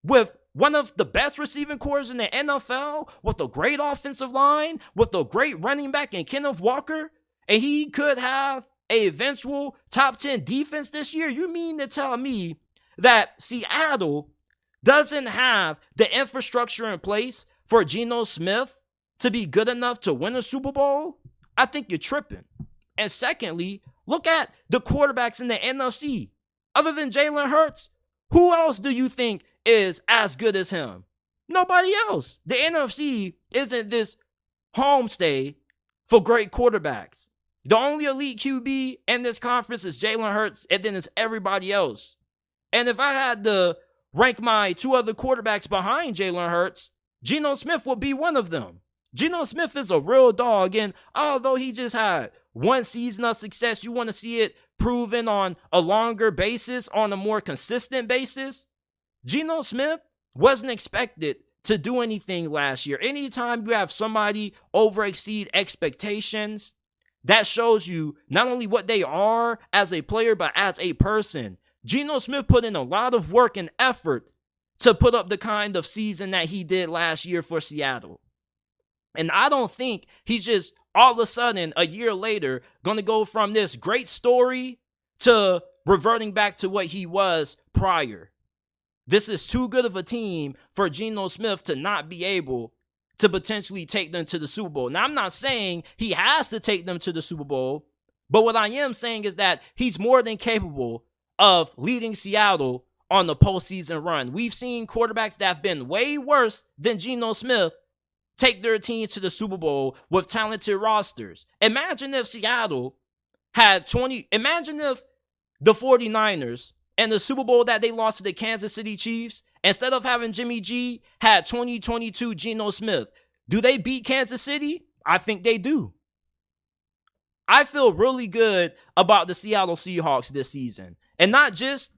with one of the best receiving corps in the NFL, with a great offensive line, with a great running back in Kenneth Walker, and he could have an eventual top 10 defense this year? You mean to tell me that Seattle doesn't have the infrastructure in place for Geno Smith to be good enough to win a Super Bowl? I think you're tripping. And secondly, look at the quarterbacks in the NFC. Other than Jalen Hurts, who else do you think is as good as him? Nobody else. The NFC isn't this homestay for great quarterbacks. The only elite QB in this conference is Jalen Hurts, and then it's everybody else. And if I had to rank my 2 other quarterbacks behind Jalen Hurts, Geno Smith would be one of them. Geno Smith is a real dog, and although he just had 1 season of success, you want to see it proven on a longer basis, on a more consistent basis. Geno Smith wasn't expected to do anything last year. Anytime you have somebody overexceed expectations, that shows you not only what they are as a player, but as a person. Geno Smith put in a lot of work and effort to put up the kind of season that he did last year for Seattle. And I don't think he's just all of a sudden, a year later, going to go from this great story to reverting back to what he was prior. This is too good of a team for Geno Smith to not be able to potentially take them to the Super Bowl. Now, I'm not saying he has to take them to the Super Bowl, but what I am saying is that he's more than capable of leading Seattle on the postseason run. We've seen quarterbacks that have been way worse than Geno Smith take their team to the Super Bowl with talented rosters. Imagine if Seattle had imagine if the 49ers in the Super Bowl that they lost to the Kansas City Chiefs, instead of having Jimmy G, had 2022 Geno Smith. Do they beat Kansas City? I think they do. I feel really good about the Seattle Seahawks this season. And not just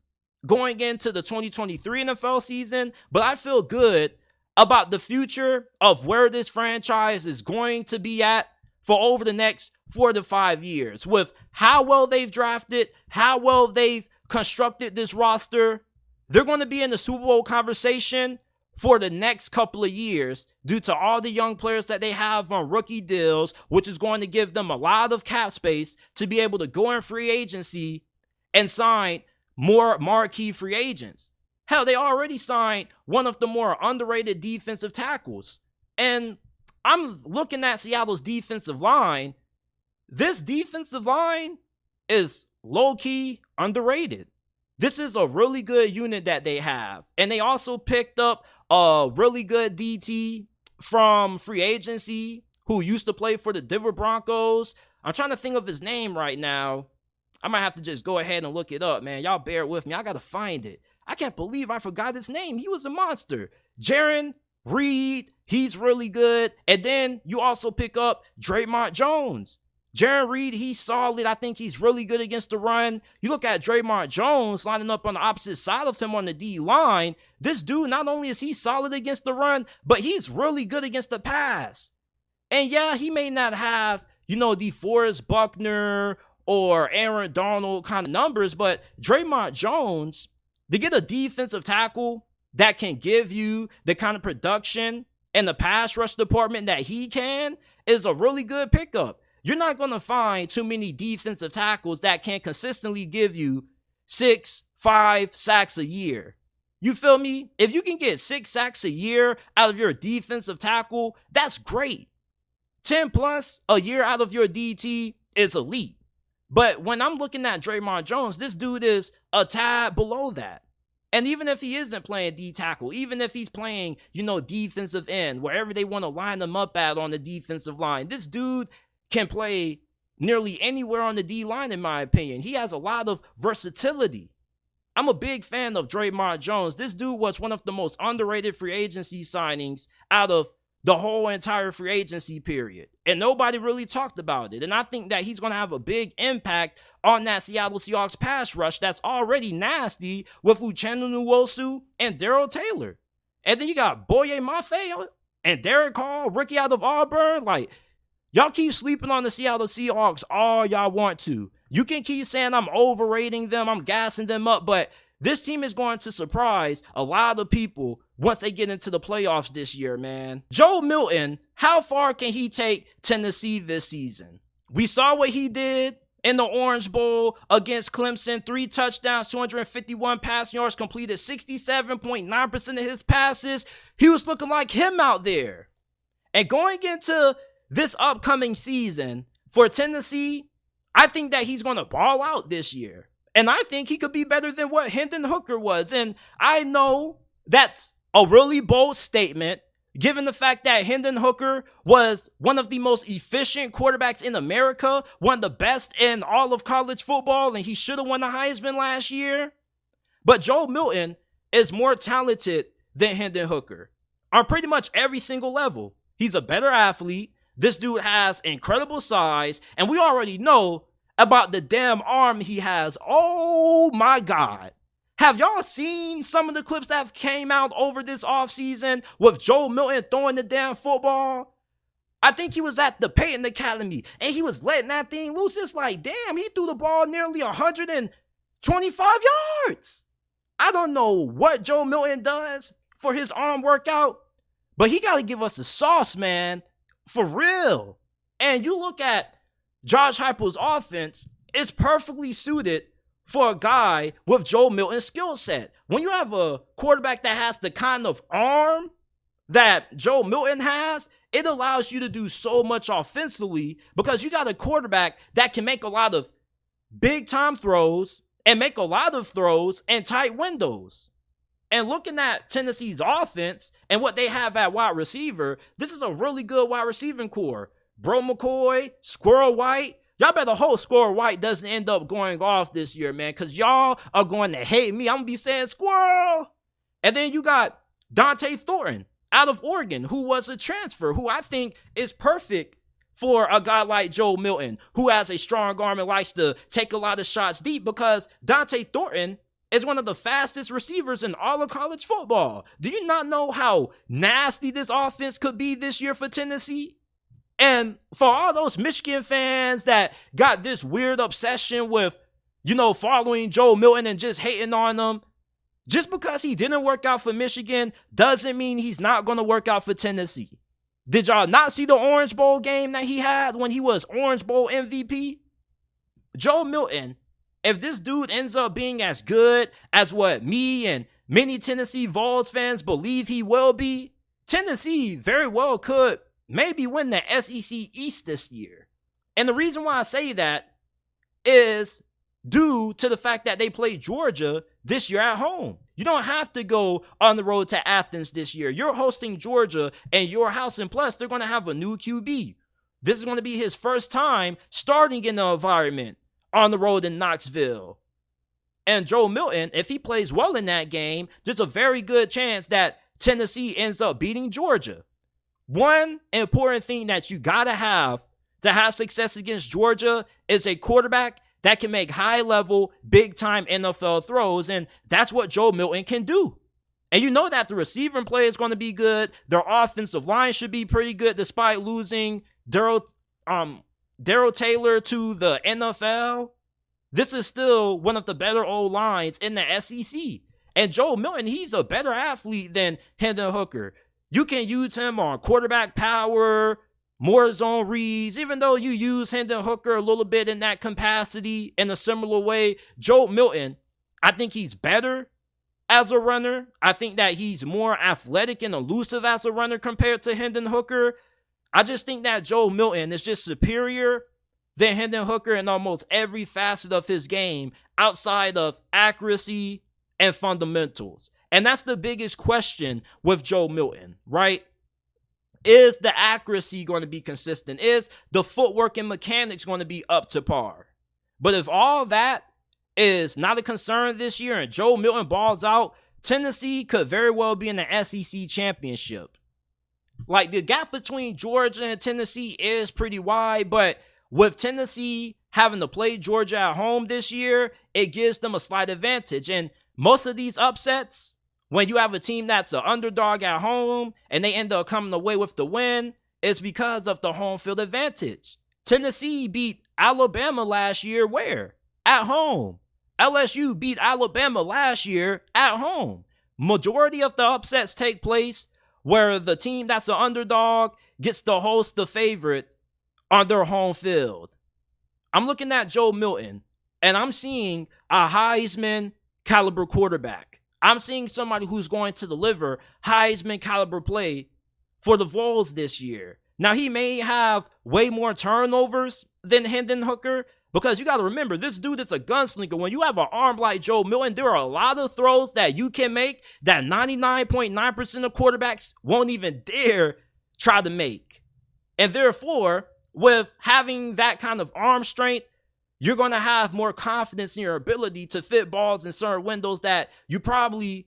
going into the 2023 NFL season, but I feel good about the future of where this franchise is going to be at for over the next 4 to 5 years. With how well they've drafted, how well they've constructed this roster, they're going to be in the Super Bowl conversation for the next couple of years due to all the young players that they have on rookie deals, which is going to give them a lot of cap space to be able to go in free agency and sign more marquee free agents. Hell, they already signed one of the more underrated defensive tackles. And I'm looking at Seattle's defensive line. This defensive line is low-key underrated. This is a really good unit that they have. And they also picked up a really good DT from free agency who used to play for the Denver Broncos. I'm trying to think of his name right now. I might have to just go ahead and look it up, man. Y'all bear with me. I got to find it. I can't believe I forgot his name. He was a monster. Jaron Reed, he's really good. And then you also pick up Draymond Jones. Jaron Reed, he's solid. I think he's really good against the run. You look at Draymond Jones lining up on the opposite side of him on the D-line. This dude, not only is he solid against the run, but he's really good against the pass. And yeah, he may not have, the Forrest Buckner or Aaron Darnold kind of numbers, but Draymond Jones, to get a defensive tackle that can give you the kind of production and the pass rush department that he can, is a really good pickup. You're not going to find too many defensive tackles that can consistently give you 6-5 sacks a year. You feel me? If you can get 6 sacks a year out of your defensive tackle, that's great. 10 plus a year out of your DT is elite. But when I'm looking at Draymond Jones, this dude is a tad below that. And even if he isn't playing D tackle, even if he's playing, defensive end, wherever they want to line him up at on the defensive line, this dude can play nearly anywhere on the D line, in my opinion. He has a lot of versatility. I'm a big fan of Draymond Jones. This dude was one of the most underrated free agency signings out of the whole entire free agency period. And nobody really talked about it. And I think that he's going to have a big impact on that Seattle Seahawks pass rush that's already nasty with Uchenna Nwosu and Darrell Taylor. And then you got Boye Mafe and Derek Hall, rookie out of Auburn. Like, y'all keep sleeping on the Seattle Seahawks all y'all want to. You can keep saying I'm overrating them, I'm gassing them up, but this team is going to surprise a lot of people once they get into the playoffs this year, man. Joe Milton, how far can he take Tennessee this season? We saw what he did in the Orange Bowl against Clemson. 3 touchdowns, 251 passing yards, completed 67.9% of his passes. He was looking like him out there. And going into this upcoming season for Tennessee, I think that he's going to ball out this year. And I think he could be better than what Hendon Hooker was. And I know that's a really bold statement, given the fact that Hendon Hooker was one of the most efficient quarterbacks in America, one of the best in all of college football, and he should have won the Heisman last year. But Joe Milton is more talented than Hendon Hooker on pretty much every single level. He's a better athlete. This dude has incredible size, and we already know about the damn arm he has. Oh my God. Have y'all seen some of the clips that have came out over this offseason with Joe Milton throwing the damn football? I think he was at the Peyton Academy and he was letting that thing loose. It's like, damn, he threw the ball nearly 125 yards. I don't know what Joe Milton does for his arm workout, but he got to give us the sauce, man, for real. And you look at Josh Heupel's offense, it's perfectly suited for a guy with Joe Milton's skill set. When you have a quarterback that has the kind of arm that Joe Milton has, it allows you to do so much offensively because you got a quarterback that can make a lot of big time throws and make a lot of throws in tight windows. And looking at Tennessee's offense and what they have at wide receiver, this is a really good wide receiving core. Bro McCoy, Squirrel White. Y'all better hope Squirrel White doesn't end up going off this year, man, because y'all are going to hate me. I'm going to be saying Squirrel. And then you got Dante Thornton out of Oregon, who was a transfer, who I think is perfect for a guy like Joe Milton, who has a strong arm and likes to take a lot of shots deep, because Dante Thornton is one of the fastest receivers in all of college football. Do you not know how nasty this offense could be this year for Tennessee? And for all those Michigan fans that got this weird obsession with, following Joe Milton and just hating on him, just because he didn't work out for Michigan doesn't mean he's not going to work out for Tennessee. Did y'all not see the Orange Bowl game that he had when he was Orange Bowl MVP? Joe Milton, if this dude ends up being as good as what me and many Tennessee Vols fans believe he will be, Tennessee very well could maybe win the SEC East this year. And the reason why I say that is due to the fact that they play Georgia this year at home. You don't have to go on the road to Athens this year. You're hosting Georgia in your house, and plus they're going to have a new QB. This is going to be his first time starting in the environment on the road in Knoxville. And Joe Milton, if he plays well in that game, there's a very good chance that Tennessee ends up beating Georgia. One important thing that you got to have success against Georgia is a quarterback that can make high-level, big-time NFL throws, and that's what Joe Milton can do. And you know that the receiving play is going to be good. Their offensive line should be pretty good despite losing Darrell Darrell Taylor to the NFL, this is still one of the better O-lines in the SEC. And Joe Milton, he's a better athlete than Hendon Hooker. You can use him on quarterback power, more zone reads, even though you use Hendon Hooker a little bit in that capacity in a similar way. Joe Milton, I think he's better as a runner. I think that he's more athletic and elusive as a runner compared to Hendon Hooker. I just think that Joe Milton is just superior than Hendon Hooker in almost every facet of his game outside of accuracy and fundamentals. And that's the biggest question with Joe Milton, right? Is the accuracy going to be consistent? Is the footwork and mechanics going to be up to par? But if all that is not a concern this year and Joe Milton balls out, Tennessee could very well be in the SEC championship. Like, the gap between Georgia and Tennessee is pretty wide, but with Tennessee having to play Georgia at home this year, it gives them a slight advantage. And most of these upsets, when you have a team that's an underdog at home and they end up coming away with the win, it's because of the home field advantage. Tennessee beat Alabama last year where? At home. LSU beat Alabama last year at home. Majority of the upsets take place where the team that's an underdog gets to host the favorite on their home field. I'm looking at Joe Milton and I'm seeing a Heisman caliber quarterback. I'm seeing somebody who's going to deliver Heisman caliber play for the Vols this year. Now, he may have way more turnovers than Hendon Hooker, because you got to remember, this dude is a gunslinger. When you have an arm like Joe Milton, there are a lot of throws that you can make that 99.9% of quarterbacks won't even dare try to make. And therefore, with having that kind of arm strength, you're going to have more confidence in your ability to fit balls in certain windows that you probably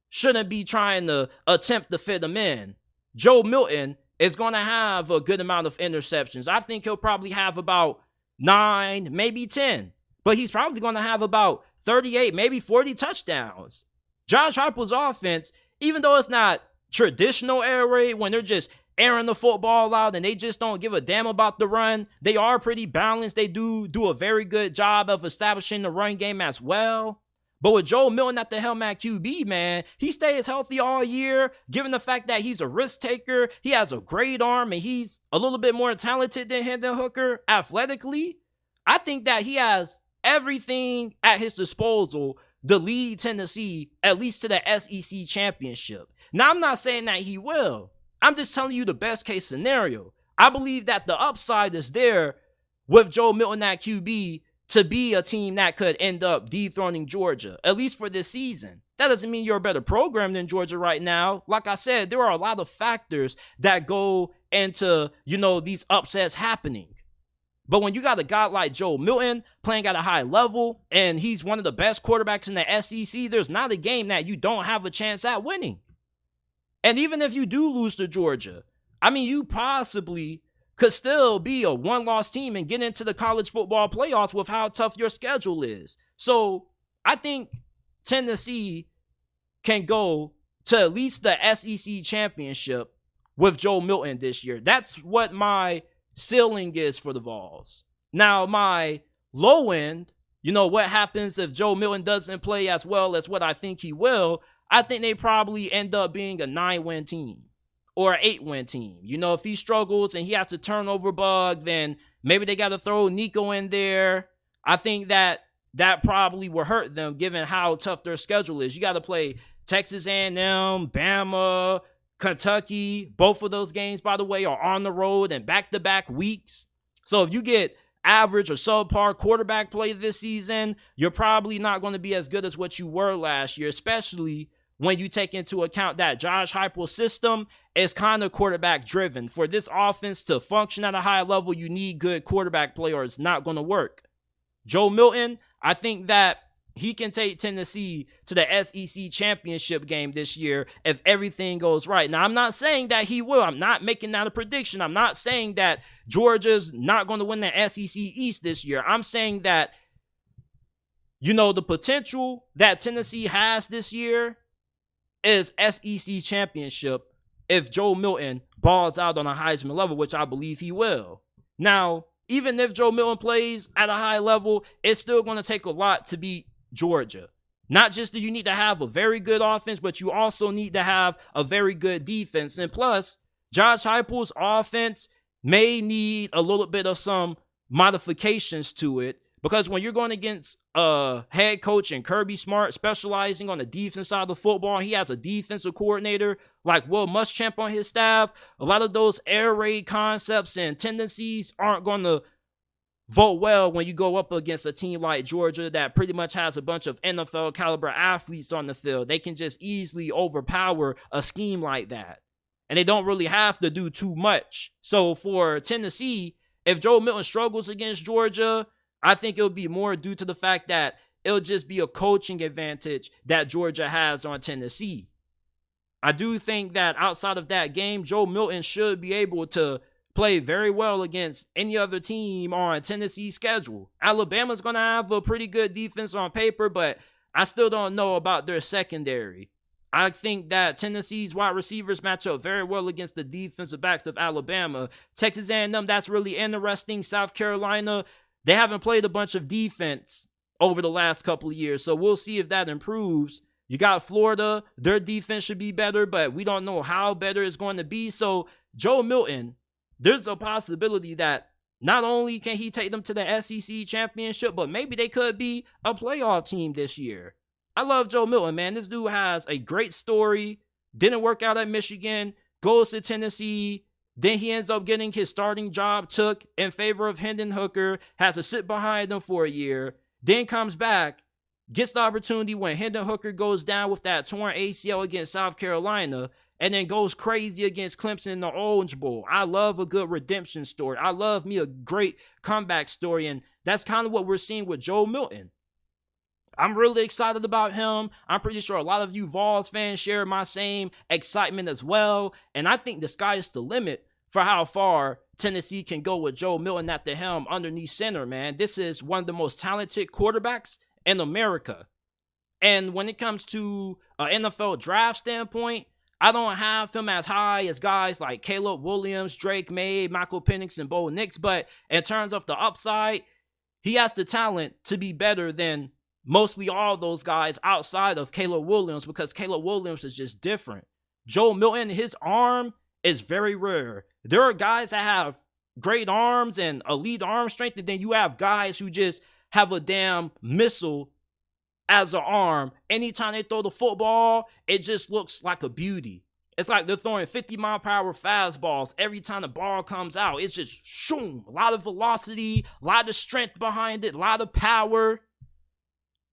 shouldn't be trying to attempt to fit them in. Joe Milton is going to have a good amount of interceptions. I think he'll probably have about 9, maybe 10. But he's probably going to have about 38, maybe 40 touchdowns. Josh Heupel's offense, even though it's not traditional air raid when they're just airing the football out and they just don't give a damn about the run, they are pretty balanced. They do a very good job of establishing the run game as well. But with Joe Milton at the helm at QB, man, he stays healthy all year, given the fact that he's a risk taker, he has a great arm, and he's a little bit more talented than Hendon Hooker athletically. I think that he has everything at his disposal to lead Tennessee at least to the SEC championship. Now, I'm not saying that he will. I'm just telling you the best case scenario. I believe that the upside is there with Joe Milton at QB to be a team that could end up dethroning Georgia, at least for this season. That doesn't mean you're a better program than Georgia right now. Like I said, there are a lot of factors that go into, these upsets happening. But when you got a guy like Joe Milton playing at a high level and he's one of the best quarterbacks in the SEC, there's not a game that you don't have a chance at winning. And even if you do lose to Georgia, you possibly could still be a one-loss team and get into the college football playoffs with how tough your schedule is. So I think Tennessee can go to at least the SEC championship with Joe Milton this year. That's what my ceiling is for the Vols. Now, my low end, what happens if Joe Milton doesn't play as well as what I think he will? I think they probably end up being a 9-win team or an 8-win team. If he struggles and he has the turnover bug, then maybe they got to throw Nico in there. I think that probably will hurt them given how tough their schedule is. You got to play Texas A&M, Bama, Kentucky. Both of those games, by the way, are on the road and back-to-back weeks. So if you get average or subpar quarterback play this season, you're probably not going to be as good as what you were last year, especially when you take into account that Josh Heupel's system is kind of quarterback driven. For this offense to function at a high level, you need good quarterback play or it's not going to work. Joe Milton, I think that he can take Tennessee to the SEC championship game this year if everything goes right. Now, I'm not saying that he will. I'm not making that a prediction. I'm not saying that Georgia's not going to win the SEC East this year. I'm saying that, the potential that Tennessee has this year is SEC championship if Joe Milton balls out on a Heisman level, which I believe he will. Now, even if Joe Milton plays at a high level, it's still going to take a lot to beat Georgia. Not just do you need to have a very good offense, but you also need to have a very good defense. And plus, Josh Heupel's offense may need a little bit of some modifications to it, because when you're going against a head coach and Kirby Smart specializing on the defense side of the football, he has a defensive coordinator like Will Muschamp on his staff, a lot of those air raid concepts and tendencies aren't going to vote well when you go up against a team like Georgia that pretty much has a bunch of NFL caliber athletes on the field. They can just easily overpower a scheme like that, and they don't really have to do too much. So for Tennessee, if Joe Milton struggles against Georgia, I think it'll be more due to the fact that it'll just be a coaching advantage that Georgia has on Tennessee. I do think that outside of that game, Joe Milton should be able to play very well against any other team on Tennessee's schedule. Alabama's going to have a pretty good defense on paper, but I still don't know about their secondary. I think that Tennessee's wide receivers match up very well against the defensive backs of Alabama. Texas A&M, that's really interesting. South Carolina, they haven't played a bunch of defense over the last couple of years, so we'll see if that improves. You got Florida, their defense should be better, but we don't know how better it's going to be. So Joe Milton, there's a possibility that not only can he take them to the SEC championship, but maybe they could be a playoff team this year. I love Joe Milton, man. This dude has a great story. Didn't work out at Michigan, goes to Tennessee. Then he ends up getting his starting job took in favor of Hendon Hooker, has to sit behind him for a year, then comes back, gets the opportunity when Hendon Hooker goes down with that torn ACL against South Carolina, and then goes crazy against Clemson in the Orange Bowl. I love a good redemption story. I love me a great comeback story, and that's kind of what we're seeing with Joe Milton. I'm really excited about him. I'm pretty sure a lot of you Vols fans share my same excitement as well, and I think the sky is the limit for how far Tennessee can go with Joe Milton at the helm underneath center, man. This is one of the most talented quarterbacks in America. And when it comes to an NFL draft standpoint, I don't have him as high as guys like Caleb Williams, Drake May, Michael Penix, and Bo Nix, but in terms of the upside, he has the talent to be better than mostly all those guys outside of Caleb Williams, because Caleb Williams is just different. Joe Milton, his arm is very rare. There are guys that have great arms and elite arm strength, and then you have guys who just have a damn missile as an arm. Anytime they throw the football, it just looks like a beauty. It's like they're throwing 50-mile-per-hour fastballs every time the ball comes out. It's just shoom, a lot of velocity, a lot of strength behind it, a lot of power.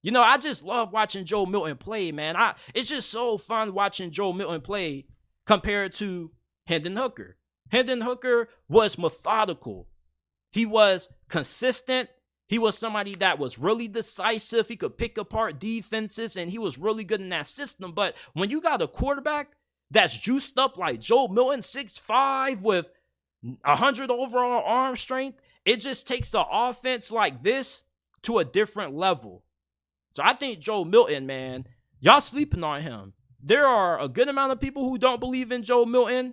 You know, I just love watching Joe Milton play, man. It's just so fun watching Joe Milton play compared to Hendon Hooker. Hendon Hooker was methodical. He was consistent. He was somebody that was really decisive. He could pick apart defenses, and he was really good in that system. But when you got a quarterback that's juiced up like Joe Milton, 6'5", with 100 overall arm strength, it just takes an offense like this to a different level. So I think Joe Milton, man, y'all sleeping on him. There are a good amount of people who don't believe in Joe Milton.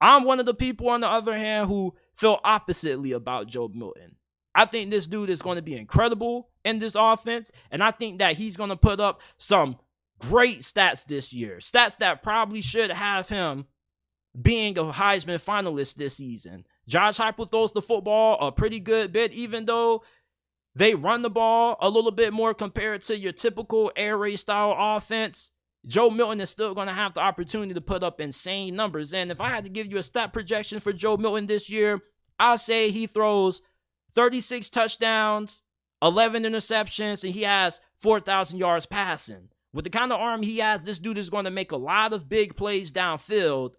I'm one of the people, on the other hand, who feel oppositely about Joe Milton. I think this dude is going to be incredible in this offense, and I think that he's going to put up some great stats this year. Stats that probably should have him being a Heisman finalist this season. Josh Heupel throws the football a pretty good bit, even though they run the ball a little bit more compared to your typical air raid style offense. Joe Milton is still going to have the opportunity to put up insane numbers. And if I had to give you a stat projection for Joe Milton this year, I'll say he throws 36 touchdowns, 11 interceptions, and he has 4,000 yards passing. With the kind of arm he has, this dude is going to make a lot of big plays downfield.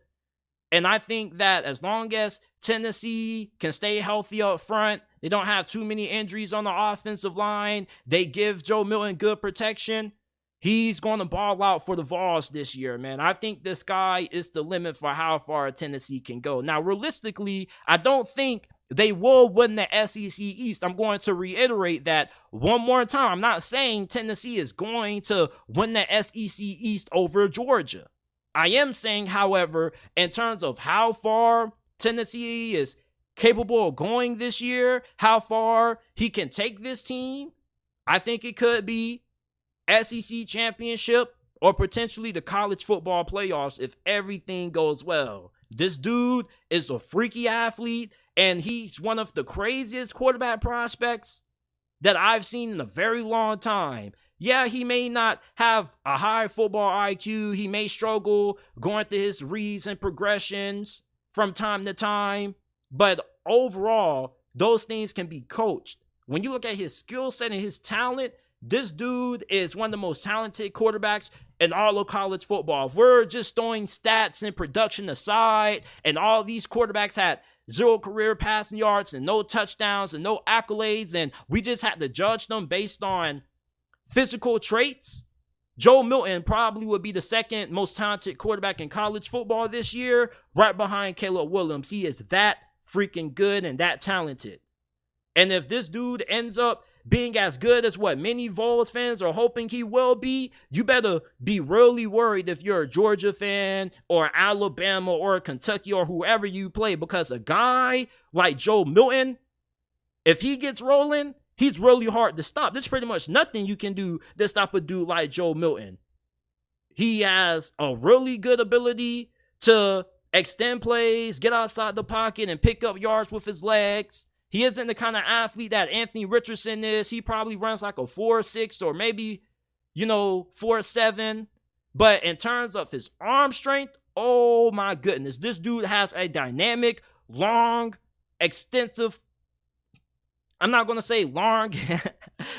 And I think that as long as Tennessee can stay healthy up front, they don't have too many injuries on the offensive line, they give Joe Milton good protection, he's going to ball out for the Vols this year, man. I think the sky is the limit for how far Tennessee can go. Now, realistically, I don't think they will win the SEC East. I'm going to reiterate that one more time. I'm not saying Tennessee is going to win the SEC East over Georgia. I am saying, however, in terms of how far Tennessee is capable of going this year, how far he can take this team, I think it could be SEC championship or potentially the college football playoffs if everything goes well. This dude is a freaky athlete, and he's one of the craziest quarterback prospects that I've seen in a very long time. Yeah, he may not have a high football IQ. He may struggle going through his reads and progressions from time to time. But overall, those things can be coached. When you look at his skill set and his talent, this dude is one of the most talented quarterbacks in all of college football. If we're just throwing stats and production aside, and all these quarterbacks had 0 career passing yards and no touchdowns and no accolades, and we just had to judge them based on physical traits, Joe Milton probably would be the second most talented quarterback in college football this year, right behind Caleb Williams. He is that freaking good and that talented. And if this dude ends up being as good as what many Vols fans are hoping he will be, you better be really worried if you're a Georgia fan or Alabama or Kentucky or whoever you play, because a guy like Joe Milton, if he gets rolling, he's really hard to stop. There's pretty much nothing you can do to stop a dude like Joe Milton. He has a really good ability to extend plays, get outside the pocket, and pick up yards with his legs. He isn't the kind of athlete that Anthony Richardson is. He probably runs like a 4.6 or maybe, 4.7. But in terms of his arm strength, oh my goodness. This dude has a dynamic, long, extensive. I'm not going to say long.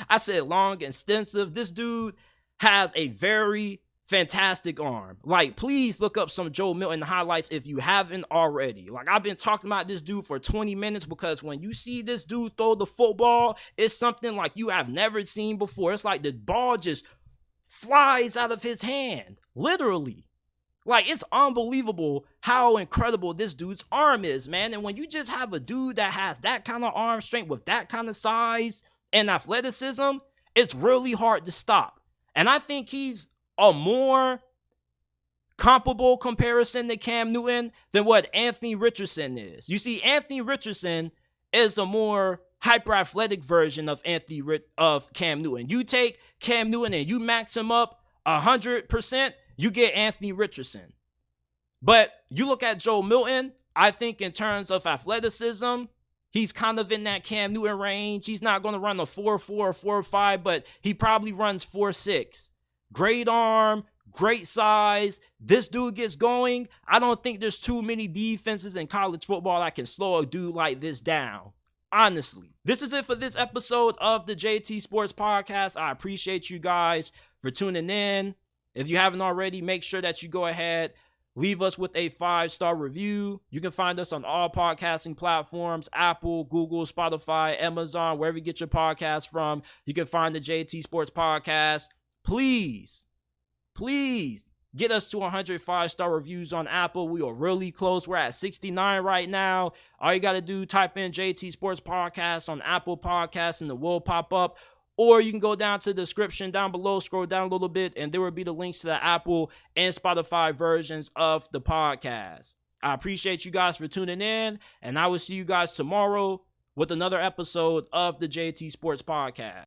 I said long, extensive. This dude has a very fantastic arm. Like, please look up some Joe Milton highlights if you haven't already. Like, I've been talking about this dude for 20 minutes because when you see this dude throw the football, it's something like you have never seen before. It's like the ball just flies out of his hand, literally. Like, it's unbelievable how incredible this dude's arm is, man. And when you just have a dude that has that kind of arm strength with that kind of size and athleticism, it's really hard to stop. And I think he's a more comparable comparison to Cam Newton than what Anthony Richardson is. You see, Anthony Richardson is a more hyper-athletic version of Cam Newton. You take Cam Newton and you max him up 100%, you get Anthony Richardson. But you look at Joe Milton, I think in terms of athleticism, he's kind of in that Cam Newton range. He's not going to run a 4.4 or 4.5, but he probably runs 4.6. Great arm, great size. This dude gets going. I don't think there's too many defenses in college football that can slow a dude like this down. Honestly. This is it for this episode of the JT Sports Podcast. I appreciate you guys for tuning in. If you haven't already, make sure that you go ahead, leave us with a 5-star review. You can find us on all podcasting platforms: Apple, Google, Spotify, Amazon, wherever you get your podcasts from. You can find the JT Sports Podcast. Please get us to 105-star reviews on Apple. We are really close. We're at 69 right now. All you got to do, type in JT Sports Podcast on Apple Podcasts and it will pop up. Or you can go down to the description down below, scroll down a little bit, and there will be the links to the Apple and Spotify versions of the podcast. I appreciate you guys for tuning in, and I will see you guys tomorrow with another episode of the JT Sports Podcast.